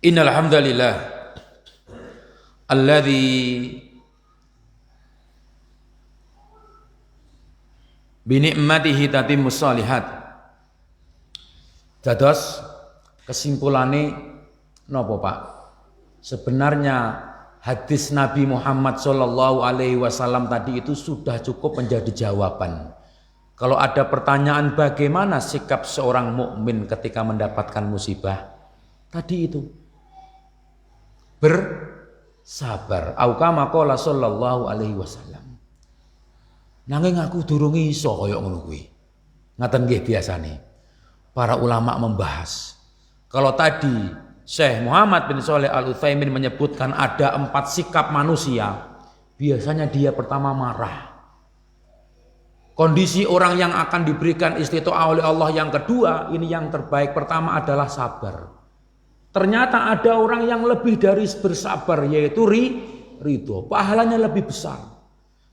Innal hamdalillah alladzi bi ni'matihi tatimmus shalihat. Dados kesimpulane napa Pak? Sebenarnya hadis Nabi Muhammad sallallahu alaihi wasallam tadi itu sudah cukup menjadi jawaban. Kalau ada pertanyaan bagaimana sikap seorang mukmin ketika mendapatkan musibah, tadi itu bersabar. Au kama qala sallallahu alaihi wasallam. Nanging aku durung iso kaya ngono kuwi. Ngaten nggih biasane. Para ulama membahas. Kalau tadi Syekh Muhammad bin Shalih Al-Utsaimin menyebutkan ada 4 sikap manusia, biasanya dia pertama marah. Kondisi orang yang akan diberikan istitoah oleh Allah yang kedua, ini yang terbaik pertama adalah sabar. Ternyata ada orang yang lebih dari bersabar, yaitu ridho, pahalanya lebih besar.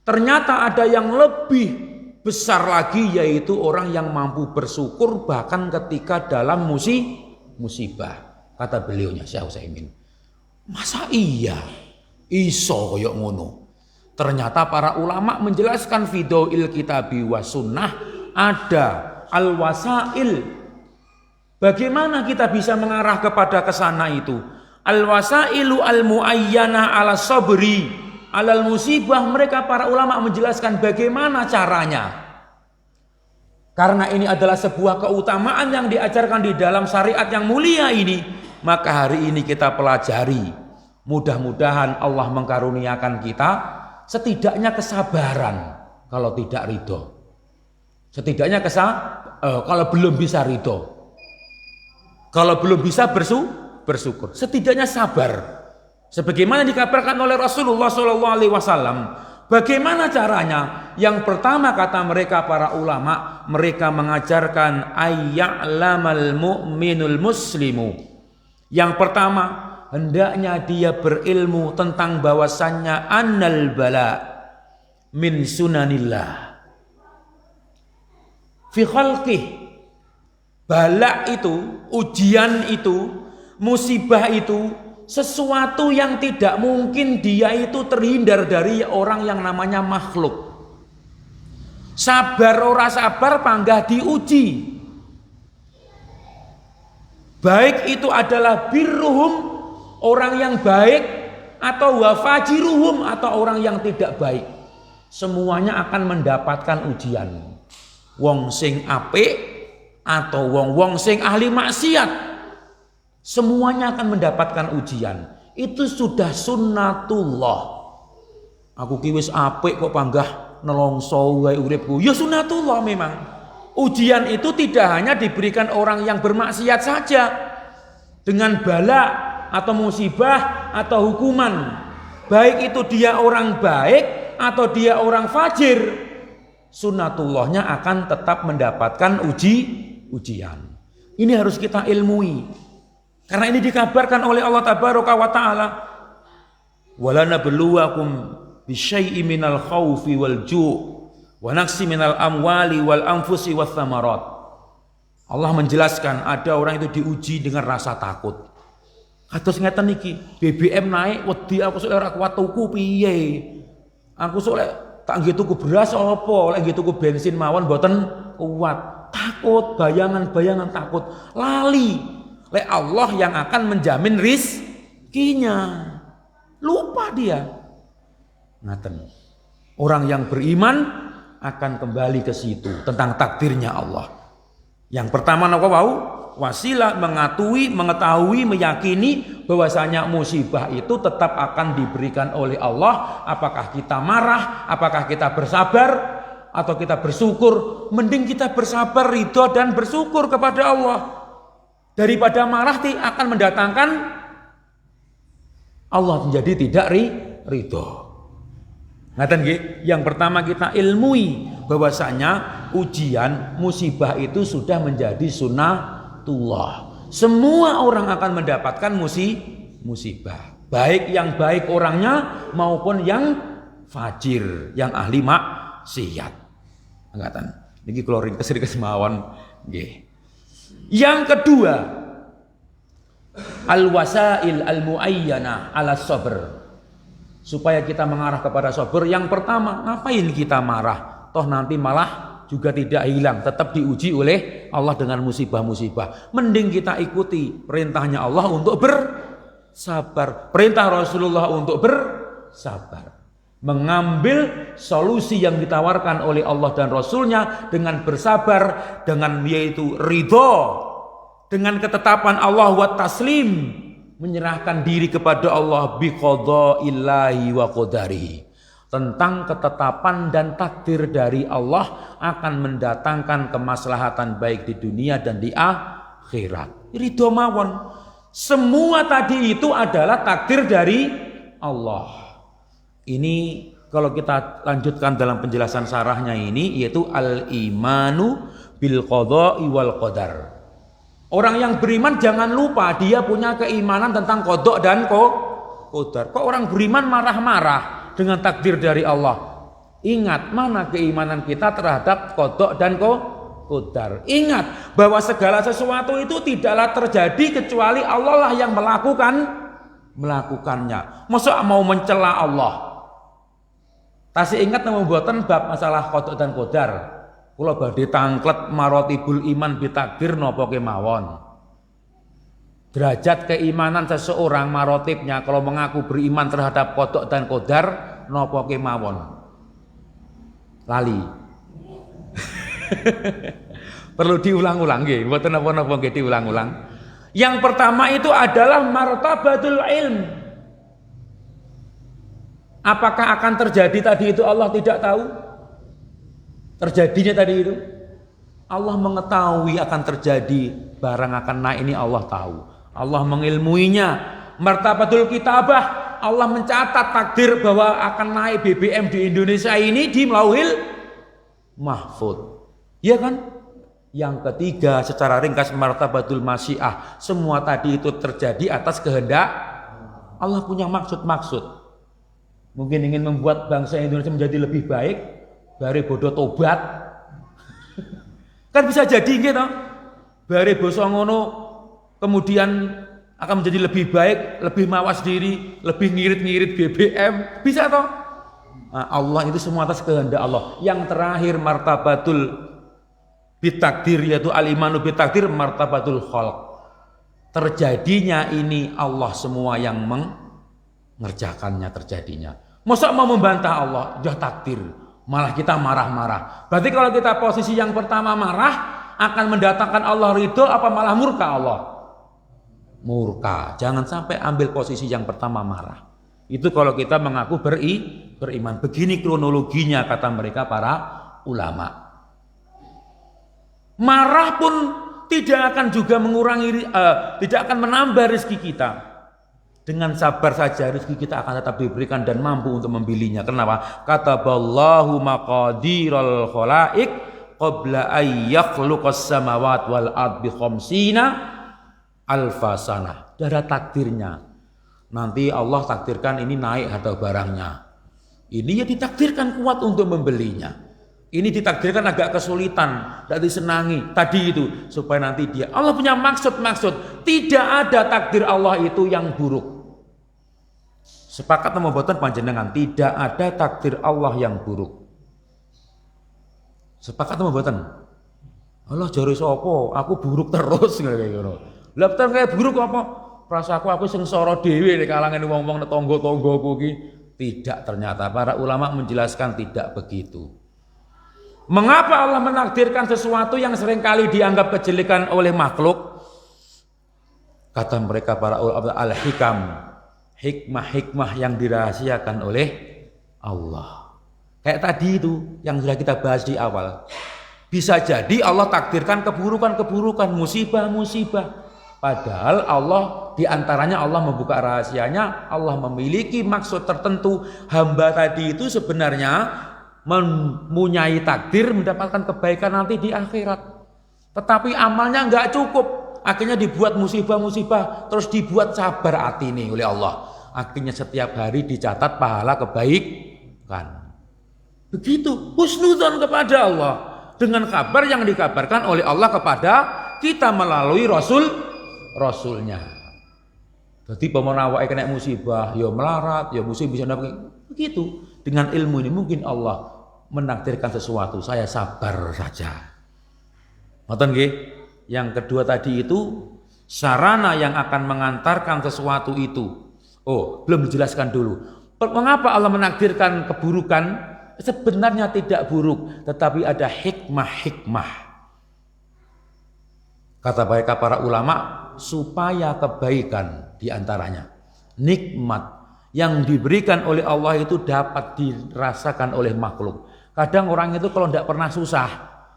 Ternyata ada yang lebih besar lagi, yaitu orang yang mampu bersyukur bahkan ketika dalam musibah. Kata beliaunya Syekh Utsaimin, masa iya iso koyok ngono? Ternyata para ulama menjelaskan fidauil kitabi wa sunnah, ada al-wasail. Bagaimana kita bisa mengarah kepada kesana itu? Al-wasailu al-muayyana ala sabri alal musibah. Mereka para ulama menjelaskan bagaimana caranya. Karena ini adalah sebuah keutamaan yang diajarkan di dalam syariat yang mulia ini, maka hari ini kita pelajari. Mudah-mudahan Allah mengkaruniakan kita setidaknya kesabaran kalau tidak ridho. Setidaknya kalau belum bisa ridho. Kalau belum bisa bersyukur, setidaknya sabar. Sebagaimana dikabarkan oleh Rasulullah SAW. Bagaimana caranya? Yang pertama kata mereka para ulama, mereka mengajarkan ayya'lamal mu'minul muslimu. Yang pertama, hendaknya dia berilmu tentang bahwasannya annal bala min sunanillah fi khalqih. Bala itu, ujian itu, musibah itu sesuatu yang tidak mungkin dia itu terhindar dari orang yang namanya makhluk. Sabar ora sabar panggah diuji. Baik itu adalah birruhum, orang yang baik, atau wafajiruhum, atau orang yang tidak baik. Semuanya akan mendapatkan ujian. Wong sing apik atau wong-wong sing ahli maksiat, semuanya akan mendapatkan ujian. Itu sudah sunnatullah. Aku ki wis apik kok panggah nelongso wae uripku. Ya sunnatullah memang. Ujian itu tidak hanya diberikan orang yang bermaksiat saja dengan bala atau musibah atau hukuman. Baik itu dia orang baik atau dia orang fajir. Sunnatullahnya akan tetap mendapatkan ujian. Ini harus kita ilmui. Karena ini dikabarkan oleh Allah Tabaraka wa Ta'ala. Wala nabluwakum bisyai'in minal khaufi wal ju' wa naqsi minal amwali wal anfusi wath thamarat. Allah menjelaskan ada orang itu diuji dengan rasa takut. Kados ngeten iki, BBM naik wedi aku sok ora kuat tuku piye. Aku sok lek tak nggih tuku beras apa, lek nggih tuku bensin mawon mboten kuat. Takut, bayangan-bayangan takut. Lali. Lek Allah yang akan menjamin rizkinya. Lupa dia. Ngaten. Orang yang beriman akan kembali ke situ tentang takdirnya Allah. Yang pertama napa wau? Wasilah mengetahui, meyakini bahwasanya musibah itu tetap akan diberikan oleh Allah. Apakah kita marah, apakah kita bersabar, atau kita bersyukur. Mending kita bersabar, ridho dan bersyukur kepada Allah. Daripada marah akan mendatangkan Allah menjadi tidak ridho. Ngaten nggih, yang pertama kita ilmui bahwasanya ujian musibah itu sudah menjadi sunnatullah. Semua orang akan mendapatkan musibah, baik yang baik orangnya maupun yang fajir, yang ahli maksiat. Angkatan niki kula ringkes mawon nggih. Yang kedua, al-wasail al-muayyana ala sabr. Supaya kita mengarah kepada sabar. Yang pertama, ngapain kita marah? Toh nanti malah juga tidak hilang, tetap diuji oleh Allah dengan musibah-musibah. Mending kita ikuti perintahnya Allah untuk bersabar, perintah Rasulullah untuk bersabar, mengambil solusi yang ditawarkan oleh Allah dan Rasulnya dengan bersabar, dengan yaitu ridho, dengan ketetapan Allah wa taslim, menyerahkan diri kepada Allah bi qadaillahi wa qadarihi, tentang ketetapan dan takdir dari Allah akan mendatangkan kemaslahatan baik di dunia dan di akhirat. Ridho mawon. Semua tadi itu adalah takdir dari Allah. Ini kalau kita lanjutkan dalam penjelasan sarahnya ini, yaitu al-imanu bil qada'i wal qadar. Orang yang beriman jangan lupa dia punya keimanan tentang qada dan qadar. Kok orang beriman marah-marah dengan takdir dari Allah? Ingat, mana keimanan kita terhadap qada dan qadar. Ingat bahwa segala sesuatu itu tidaklah terjadi kecuali Allah lah yang melakukannya. Masa mau mencela Allah? Tasih ingat nama buatan bab masalah qada dan qadar. Kula badhe tangklet marotibul iman bitakdir napa kemawon. Derajat keimanan seseorang marotibnya kalau mengaku beriman terhadap qada dan qadar napa kemawon. Lali. Perlu diulang-ulang nggih, mboten napa-napa nggih diulang-ulang. Yang pertama itu adalah martabatul ilm. Apakah akan terjadi tadi itu Allah tidak tahu? Terjadinya tadi itu Allah mengetahui akan terjadi, barang akan naik ini Allah tahu. Allah mengilmuinya. Martabatul kitabah, Allah mencatat takdir bahwa akan naik BBM di Indonesia ini di Lauhil Mahfuz. Iya kan? Yang ketiga secara ringkas martabatul masyiah, semua tadi itu terjadi atas kehendak Allah, punya maksud-maksud. Mungkin ingin membuat bangsa Indonesia menjadi lebih baik, bare bodoh tobat. Kan bisa jadi gitu. Bare boso ngono kemudian akan menjadi lebih baik, lebih mawas diri, lebih ngirit-ngirit BBM, bisa toh? Nah, Allah itu semua atas kehendak Allah. Yang terakhir martabatul bitakdir, yaitu al-imanu bitakdir, martabatul khalq. Terjadinya ini Allah semua yang mengerjakannya terjadinya. Masa mau membantah Allah, sudah takdir. Malah kita marah-marah. Berarti kalau kita posisi yang pertama marah, akan mendatangkan Allah ridho apa malah murka Allah? Murka. Jangan sampai ambil posisi yang pertama marah. Itu kalau kita mengaku beriman. Begini kronologinya kata mereka para ulama. Marah pun tidak akan juga mengurangi, tidak akan menambah rezeki kita. Dengan sabar saja rezeki kita akan tetap diberikan dan mampu untuk memilihnya. Kenapa? Kataballahu maqadiral khalaik qabla ay yakhluqas samawati wal ard bi khamsina alfasana. Ada takdirnya. Nanti Allah takdirkan ini naik harga barangnya. Ini ya ditakdirkan kuat untuk membelinya. Ini ditakdirkan agak kesulitan, tidak disenangi. Tadi itu supaya nanti dia. Allah punya maksud. Tidak ada takdir Allah itu yang buruk. Sepakat sama boten panjenengan, tidak ada takdir Allah yang buruk. Sepakat sama boten. Allah jare sapa? Aku buruk terus kayak ngono. Lah kayak buruk apa? Rasaku aku sengsara dhewe nek kalangan wong-wong tangga-tanggaku iki. Tidak, ternyata para ulama menjelaskan tidak begitu. Mengapa Allah menakdirkan sesuatu yang seringkali dianggap kejelekan oleh makhluk? Kata mereka para ulama, al-hikam, hikmah-hikmah yang dirahasiakan oleh Allah. Kayak tadi itu yang sudah kita bahas di awal. Bisa jadi Allah takdirkan keburukan-keburukan, musibah-musibah. Padahal Allah diantaranya Allah membuka rahasianya, Allah memiliki maksud tertentu. Hamba tadi itu sebenarnya mempunyai takdir mendapatkan kebaikan nanti di akhirat. Tetapi amalnya enggak cukup. Akhirnya dibuat musibah-musibah, terus dibuat sabar hati ini oleh Allah. Akhirnya setiap hari dicatat pahala kebaikan. Begitu husnudzon kepada Allah dengan kabar yang dikabarkan oleh Allah kepada kita melalui Rasulnya. Jadi pemenang awake kena musibah, ya melarat, ya musibah bisa begitu. Dengan ilmu ini mungkin Allah menakdirkan sesuatu, saya sabar saja. Ngoten nggih? Yang kedua tadi itu sarana yang akan mengantarkan sesuatu itu. Oh, belum dijelaskan dulu. Mengapa Allah menakdirkan keburukan? Sebenarnya tidak buruk, tetapi ada hikmah-hikmah. Kata mereka para ulama, supaya kebaikan diantaranya, nikmat yang diberikan oleh Allah itu dapat dirasakan oleh makhluk. Kadang orang itu kalau tidak pernah susah,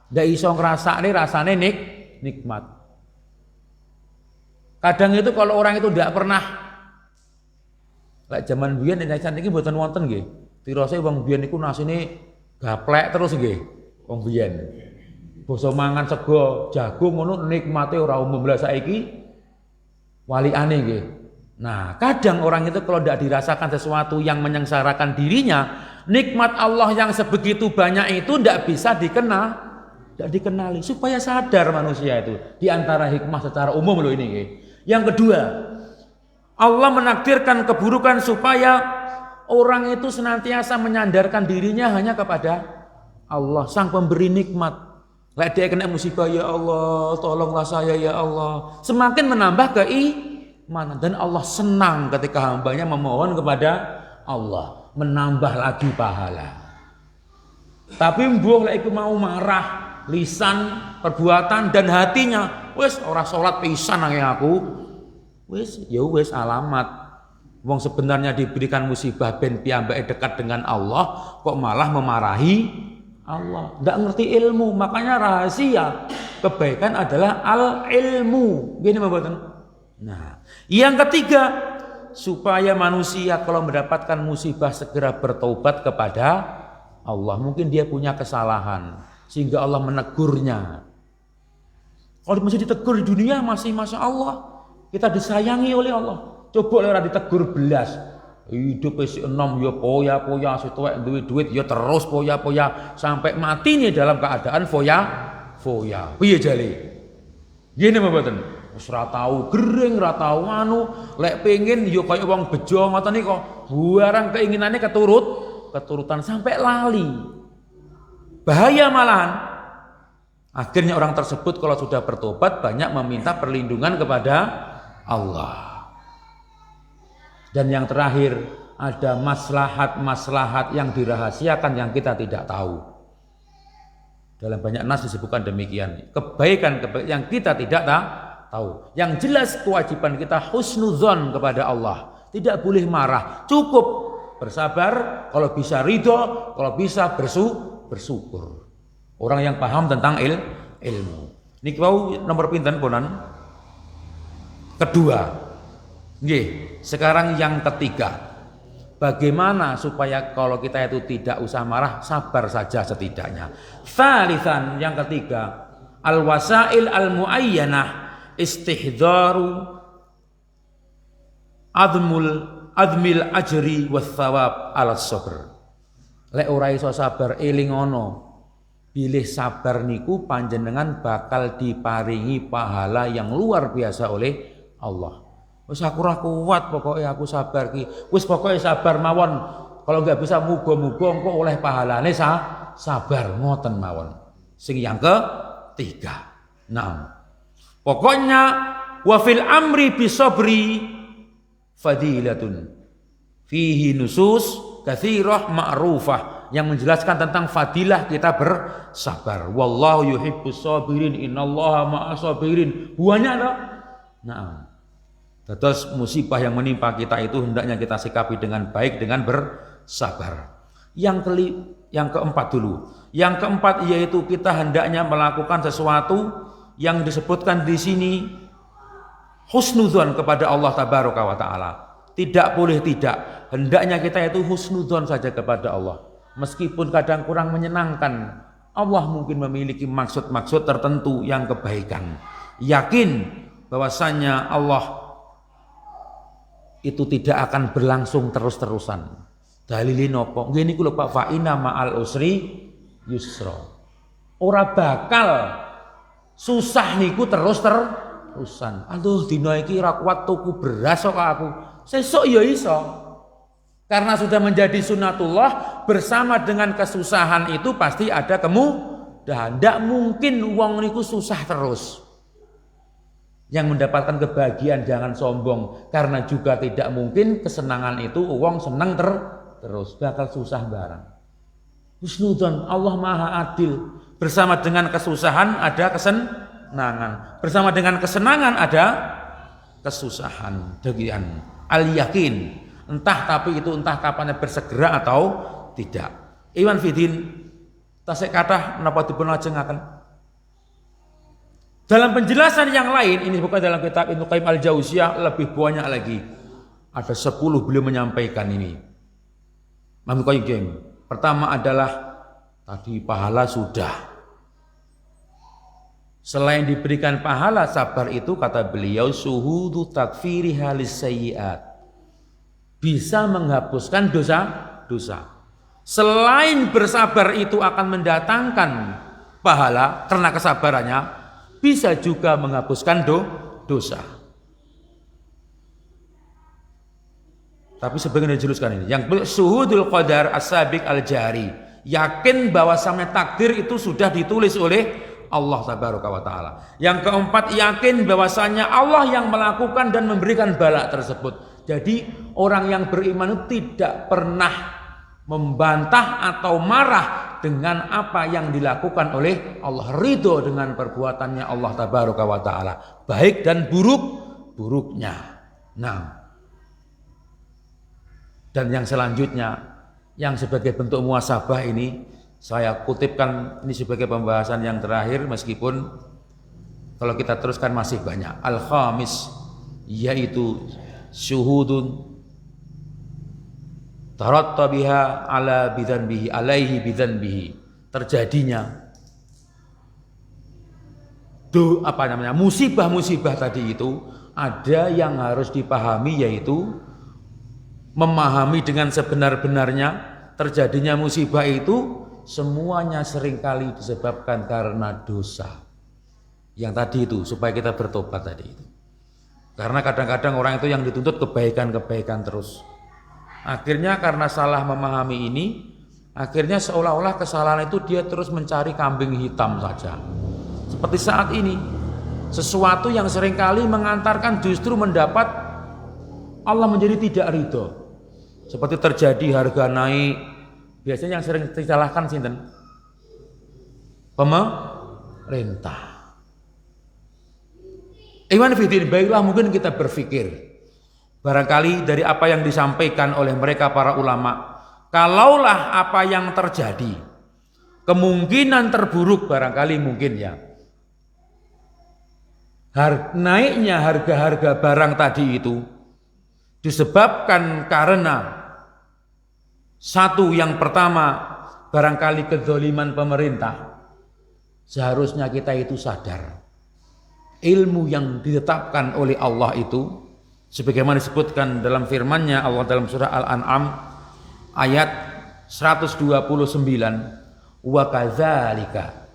tidak iso ngerasane rasane nikmat. Kadang itu kalau orang itu tidak pernah, lek zaman biyen nek saniki mboten wonten nggih. Tirose wong biyen iku nasine gaplek terus nggih. Wong biyen. Basa mangan sego jagung ngono nikmate ora umum. Lah saiki waliane nggih. Nah, kadang orang itu kalau tidak dirasakan sesuatu yang menyengsarakan dirinya, nikmat Allah yang sebegitu banyak itu tidak bisa tidak dikenali. Supaya sadar manusia itu. Di antara hikmah secara umum loh ini nggih. Yang kedua, Allah menakdirkan keburukan supaya orang itu senantiasa menyandarkan dirinya hanya kepada Allah, sang pemberi nikmat. Lek dia kena musibah, ya Allah, tolonglah saya ya Allah. Semakin menambah keimanan dan Allah senang ketika hambanya memohon kepada Allah, menambah lagi pahala. Tapi mbuh lek iku mau marah, lisan, perbuatan dan hatinya, wis ora salat pisan nang aku. Wis ya wis alamat. Wong sebenarnya diberikan musibah ben piyambake dekat dengan Allah, kok malah memarahi Allah. Tidak ngerti ilmu, makanya rahasia kebaikan adalah al-ilmu. Gini mboten. Nah, yang ketiga, supaya manusia kalau mendapatkan musibah segera bertobat kepada Allah. Mungkin dia punya kesalahan sehingga Allah menegurnya. Kalau masih ditegur di dunia masih masya Allah, kita disayangi oleh Allah. Coba ora ditegur belas. Hidup wis enom ya poya-poya, setuwek duwe duit ya terus poya-poya sampai mati nih dalam keadaan foya. Piye jale? Ngene mboten. Wis ora tau gering, ora tau anu, lek pengin ya kaya wong bejo ngoten niku, barang keinginannya keturutan sampai lali. Bahaya malahan. Akhirnya orang tersebut kalau sudah bertobat banyak meminta perlindungan kepada Allah. Dan yang terakhir ada maslahat-maslahat yang dirahasiakan yang kita tidak tahu. Dalam banyak nas disebutkan demikian. Kebaikan yang kita tidak tahu. Yang jelas kewajiban kita husnudzon kepada Allah. Tidak boleh marah. Cukup bersabar. Kalau bisa ridho. Kalau bisa bersyukur. Orang yang paham tentang ilmu. Niki wau nomor pinten ponan? Kedua. Nggih, sekarang yang ketiga. Bagaimana supaya kalau kita itu tidak usah marah, sabar saja setidaknya. Tsalitsan, yang ketiga, al-wasail al-muayyanah istihdharu admil ajri was thawab ala sabr. Lek ora iso sabar eling ono. Bilih sabar niku panjenengan bakal diparingi pahala yang luar biasa oleh Allah. Wis aku ora kuat pokoknya aku sabar ki. Wis pokoknya sabar mawon. Kalau enggak bisa muga-muga engko oleh pahalane sabar ngoten mawon. Sing yang ketiga. Nah. Pokoknya wa fil amri bisabri fadilatun. Fihi nusus katsirah ma'rufah yang menjelaskan tentang fadilah kita bersabar. Wallahu yuhibbus sabirin, innallaha ma'as sabirin. Banyak toh? Nah. Terus musibah yang menimpa kita itu hendaknya kita sikapi dengan baik dengan bersabar. Yang keempat dulu. Yang keempat yaitu kita hendaknya melakukan sesuatu yang disebutkan di sini husnudzon kepada Allah tabaraka wa taala. Tidak boleh tidak. Hendaknya kita itu husnudzon saja kepada Allah. Meskipun kadang kurang menyenangkan, Allah mungkin memiliki maksud-maksud tertentu yang kebaikan. Yakin bahwasanya Allah itu tidak akan berlangsung terus-terusan. Dalilin nopo? Ngene iku lho Pak, fa inna ma'al usri yusra. Ora bakal susah niku terus-terusan. Aduh dina iki ora kuat tuku beras kok aku. Sesuk ya iso. Karena sudah menjadi sunatullah, bersama dengan kesusahan itu pasti ada kemudahan. Ndak mungkin wong niku susah terus. Yang mendapatkan kebahagiaan jangan sombong, karena juga tidak mungkin kesenangan itu wong senang terus, bakal susah barang. Husnudzon, Allah Maha Adil. Bersama dengan kesusahan ada kesenangan, bersama dengan kesenangan ada kesusahan. Demikian al-yakin, entah kapannya bersegera atau tidak. Iwan Fidin tasik kathah menapa dipun lajengaken. Dalam penjelasan yang lain, ini bukan dalam kitab Ibnu Qayyim al-Jauziyah, lebih banyak lagi. Ada 10 beliau menyampaikan ini. Ibnu Qayyim. Pertama adalah tadi pahala sudah. Selain diberikan pahala, sabar itu kata beliau suhudu takfiri halis sayyiat. Bisa menghapuskan dosa. Selain bersabar itu akan mendatangkan pahala karena kesabarannya, bisa juga menghapuskan dosa. Tapi sebagian dijelaskan ini. Yang suhudul qadar as-sabiq al-jari. Yakin bahwasannya takdir itu sudah ditulis oleh Allah tabaraka wa taala. Yang keempat, yakin bahwasanya Allah yang melakukan dan memberikan bala tersebut. Jadi orang yang beriman itu tidak pernah membantah atau marah dengan apa yang dilakukan oleh Allah, ridho dengan perbuatannya Allah tabaraka wa taala, baik dan buruknya. Nah, dan yang selanjutnya yang sebagai bentuk muhasabah ini saya kutipkan ini sebagai pembahasan yang terakhir, meskipun kalau kita teruskan masih banyak. Al-khamis, yaitu syuhudun tarattabiha ala bidzanbihi alaihi bidzanbihi, terjadinya musibah-musibah tadi itu ada yang harus dipahami, yaitu memahami dengan sebenar-benarnya terjadinya musibah itu semuanya seringkali disebabkan karena dosa. Yang tadi itu supaya kita bertobat tadi itu. Karena kadang-kadang orang itu yang dituntut kebaikan-kebaikan terus. Akhirnya karena salah memahami ini, akhirnya seolah-olah kesalahan itu dia terus mencari kambing hitam saja. Seperti saat ini, sesuatu yang seringkali mengantarkan justru mendapat Allah menjadi tidak ridho. Seperti terjadi harga naik, biasanya yang sering disalahkan sinten? Pemerintah. Iwan Fidin, baiklah mungkin kita berpikir barangkali dari apa yang disampaikan oleh mereka para ulama, kalaulah apa yang terjadi, kemungkinan terburuk barangkali mungkin ya, naiknya harga-harga barang tadi itu disebabkan karena satu, yang pertama barangkali kezaliman pemerintah. Seharusnya kita itu sadar ilmu yang ditetapkan oleh Allah itu sebagaimana disebutkan dalam firman-Nya Allah dalam surah Al-An'am ayat 129, wa kadzalika,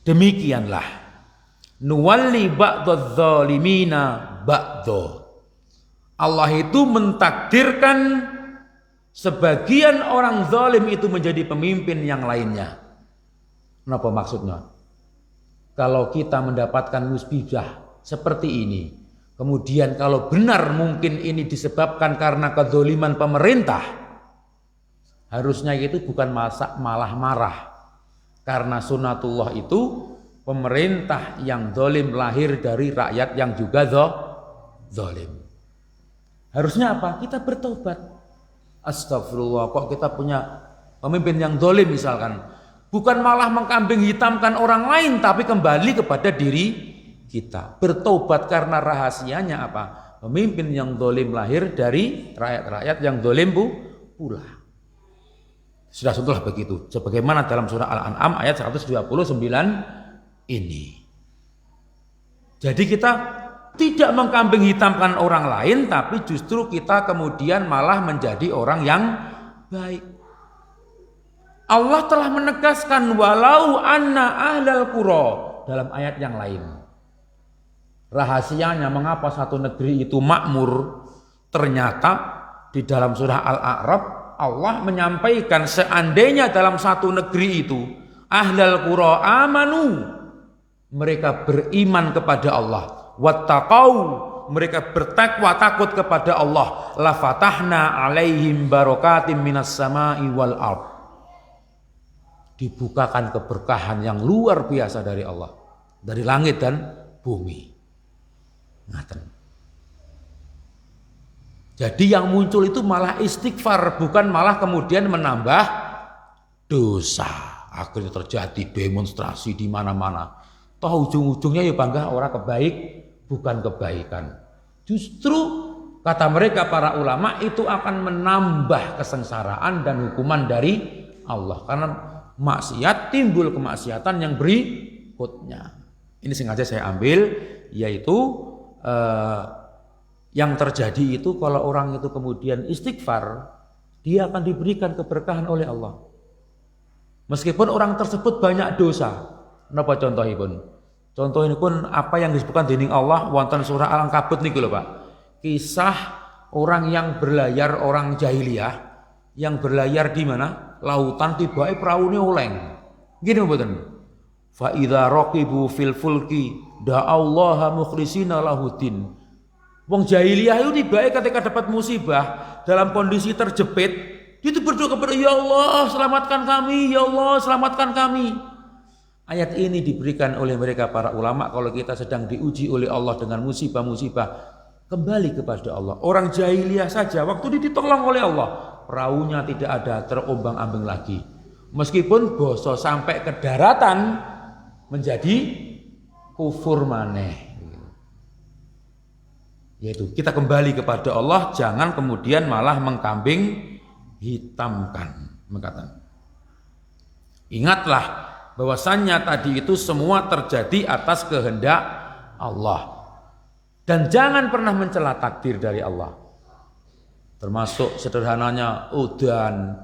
demikianlah, nuwalli ba'dadz zalimina ba'dha, Allah itu mentakdirkan sebagian orang zalim itu menjadi pemimpin yang lainnya. Kenapa maksudnya? Kalau kita mendapatkan musibah seperti ini, kemudian kalau benar mungkin ini disebabkan karena kezaliman pemerintah, harusnya itu bukan malah marah. Karena sunatullah itu pemerintah yang zalim lahir dari rakyat yang juga zalim. Harusnya apa? Kita bertobat. Astagfirullah, kok kita punya pemimpin yang zalim misalkan. Bukan malah mengkambing hitamkan orang lain, tapi kembali kepada diri kita. Bertobat karena rahasianya apa? Pemimpin yang zalim lahir dari rakyat-rakyat yang zalim pula. Sudah tentulah begitu. Sebagaimana dalam surah Al-An'am ayat 129 ini. Jadi kita tidak mengkambing hitamkan orang lain, tapi justru kita kemudian malah menjadi orang yang baik. Allah telah menegaskan walau anna ahlal qura dalam ayat yang lain. Rahasianya mengapa satu negeri itu makmur, ternyata di dalam surah Al-A'raf Allah menyampaikan seandainya dalam satu negeri itu ahlal qura amanu, mereka beriman kepada Allah, wattaqau, mereka bertakwa takut kepada Allah, la fatahna alaihim barakatim minas sama'i wal ard, dibukakan keberkahan yang luar biasa dari Allah, dari langit dan bumi. Ngaten. Jadi yang muncul itu malah istighfar, bukan malah kemudian menambah dosa. Akhirnya terjadi demonstrasi di mana-mana. Toh ujung-ujungnya ya bangga orang kebaik, bukan kebaikan. Justru kata mereka para ulama itu akan menambah kesengsaraan dan hukuman dari Allah. Karena maksiat timbul kemaksiatan yang berikutnya. Ini sengaja saya ambil, yaitu yang terjadi itu kalau orang itu kemudian istighfar, dia akan diberikan keberkahan oleh Allah. Meskipun orang tersebut banyak dosa. Napa contohipun? Contoh ini pun apa yang disebutkan dening Allah wonten surah Al-Ankabut niku lho Pak. Kisah orang yang berlayar, orang jahiliyah yang berlayar di mana? Lautan, tibake praune oleng. Gini mboten. Fa idza raqibu fil fulki da'allaha mukhlisina lahuddin. Wong jahiliyah itu tibake ketika dapat musibah dalam kondisi terjepit, dia itu berdoa kepada ya Allah selamatkan kami, ya Allah selamatkan kami. Ayat ini diberikan oleh mereka para ulama kalau kita sedang diuji oleh Allah dengan musibah-musibah, kembali kepada Allah. Orang jahiliyah saja waktu ditolong oleh Allah, perahunya tidak ada, terombang-ambing lagi. Meskipun boso sampai ke daratan menjadi kufur maneh. Yaitu kita kembali kepada Allah, jangan kemudian malah mengkambing hitamkan. Mengatakan, ingatlah bahwasannya tadi itu semua terjadi atas kehendak Allah. Dan jangan pernah mencela takdir dari Allah. Termasuk sederhananya udan.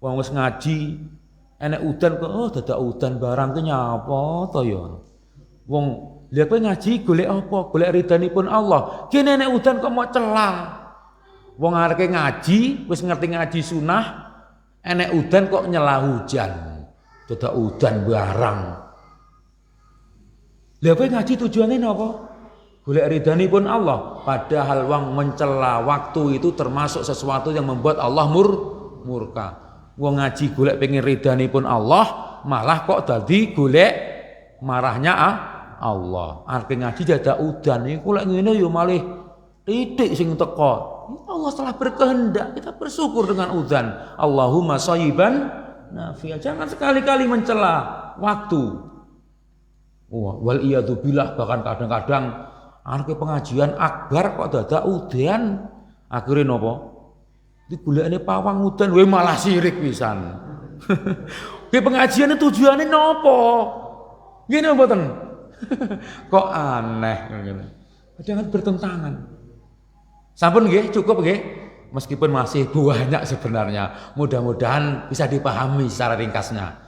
Wong wis ngaji, enek udan kok dadak udan barang ki nyapa to ya. Wong lha kowe ngaji golek apa? Golek ridhanipun Allah. Kene enek udan kok mau celah. Wong areke ngaji, wis ngerti ngaji sunah, enek udan kok nyela hujan. Dadak udan barang. Lha kowe ngaji tujuane napa? Golek ridhanipun Allah. Padahal wong mencela waktu itu termasuk sesuatu yang membuat Allah murka. Wong ngaji golek pengen ridhanipun Allah, malah kok dadi golek marahnya Allah. Arep ngaji dadak udan iku lek ngene ya malih titik sing teko. Allah telah berkehendak, kita bersyukur dengan udan. Allahumma shayyiban nafi'a. Jangan sekali-kali mencela waktu. Wal iyadu billah, bahkan kadang-kadang arep pengajian akbar kok dadak udan. Akhire napa? Digolekane pawang udan we malah sirik pisan. Ki pengajiane tujuane napa? Ngene mboten. Kok aneh ngene. Jangan bertentangan. Sampun nggih, cukup nggih. Meskipun masih banyak sebenarnya, mudah-mudahan bisa dipahami secara ringkasnya.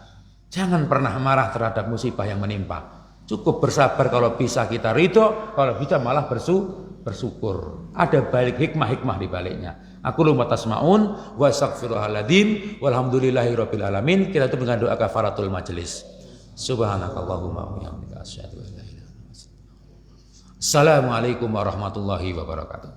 Jangan pernah marah terhadap musibah yang menimpa. Cukup bersabar kalau bisa kita ridho, kalau bisa malah bersyukur. Ada balik hikmah-hikmah di baliknya. Aku lu matasmaun wa astaghfirullahaladzim walhamdulillahirabbil alamin. Kita tutup dengan doa kafaratul majelis. Subhanakallahumma wa bihamdika asyhadu an la ilaha illa anta astaghfiruka wa atubu ilaik. Assalamualaikum warahmatullahi wabarakatuh.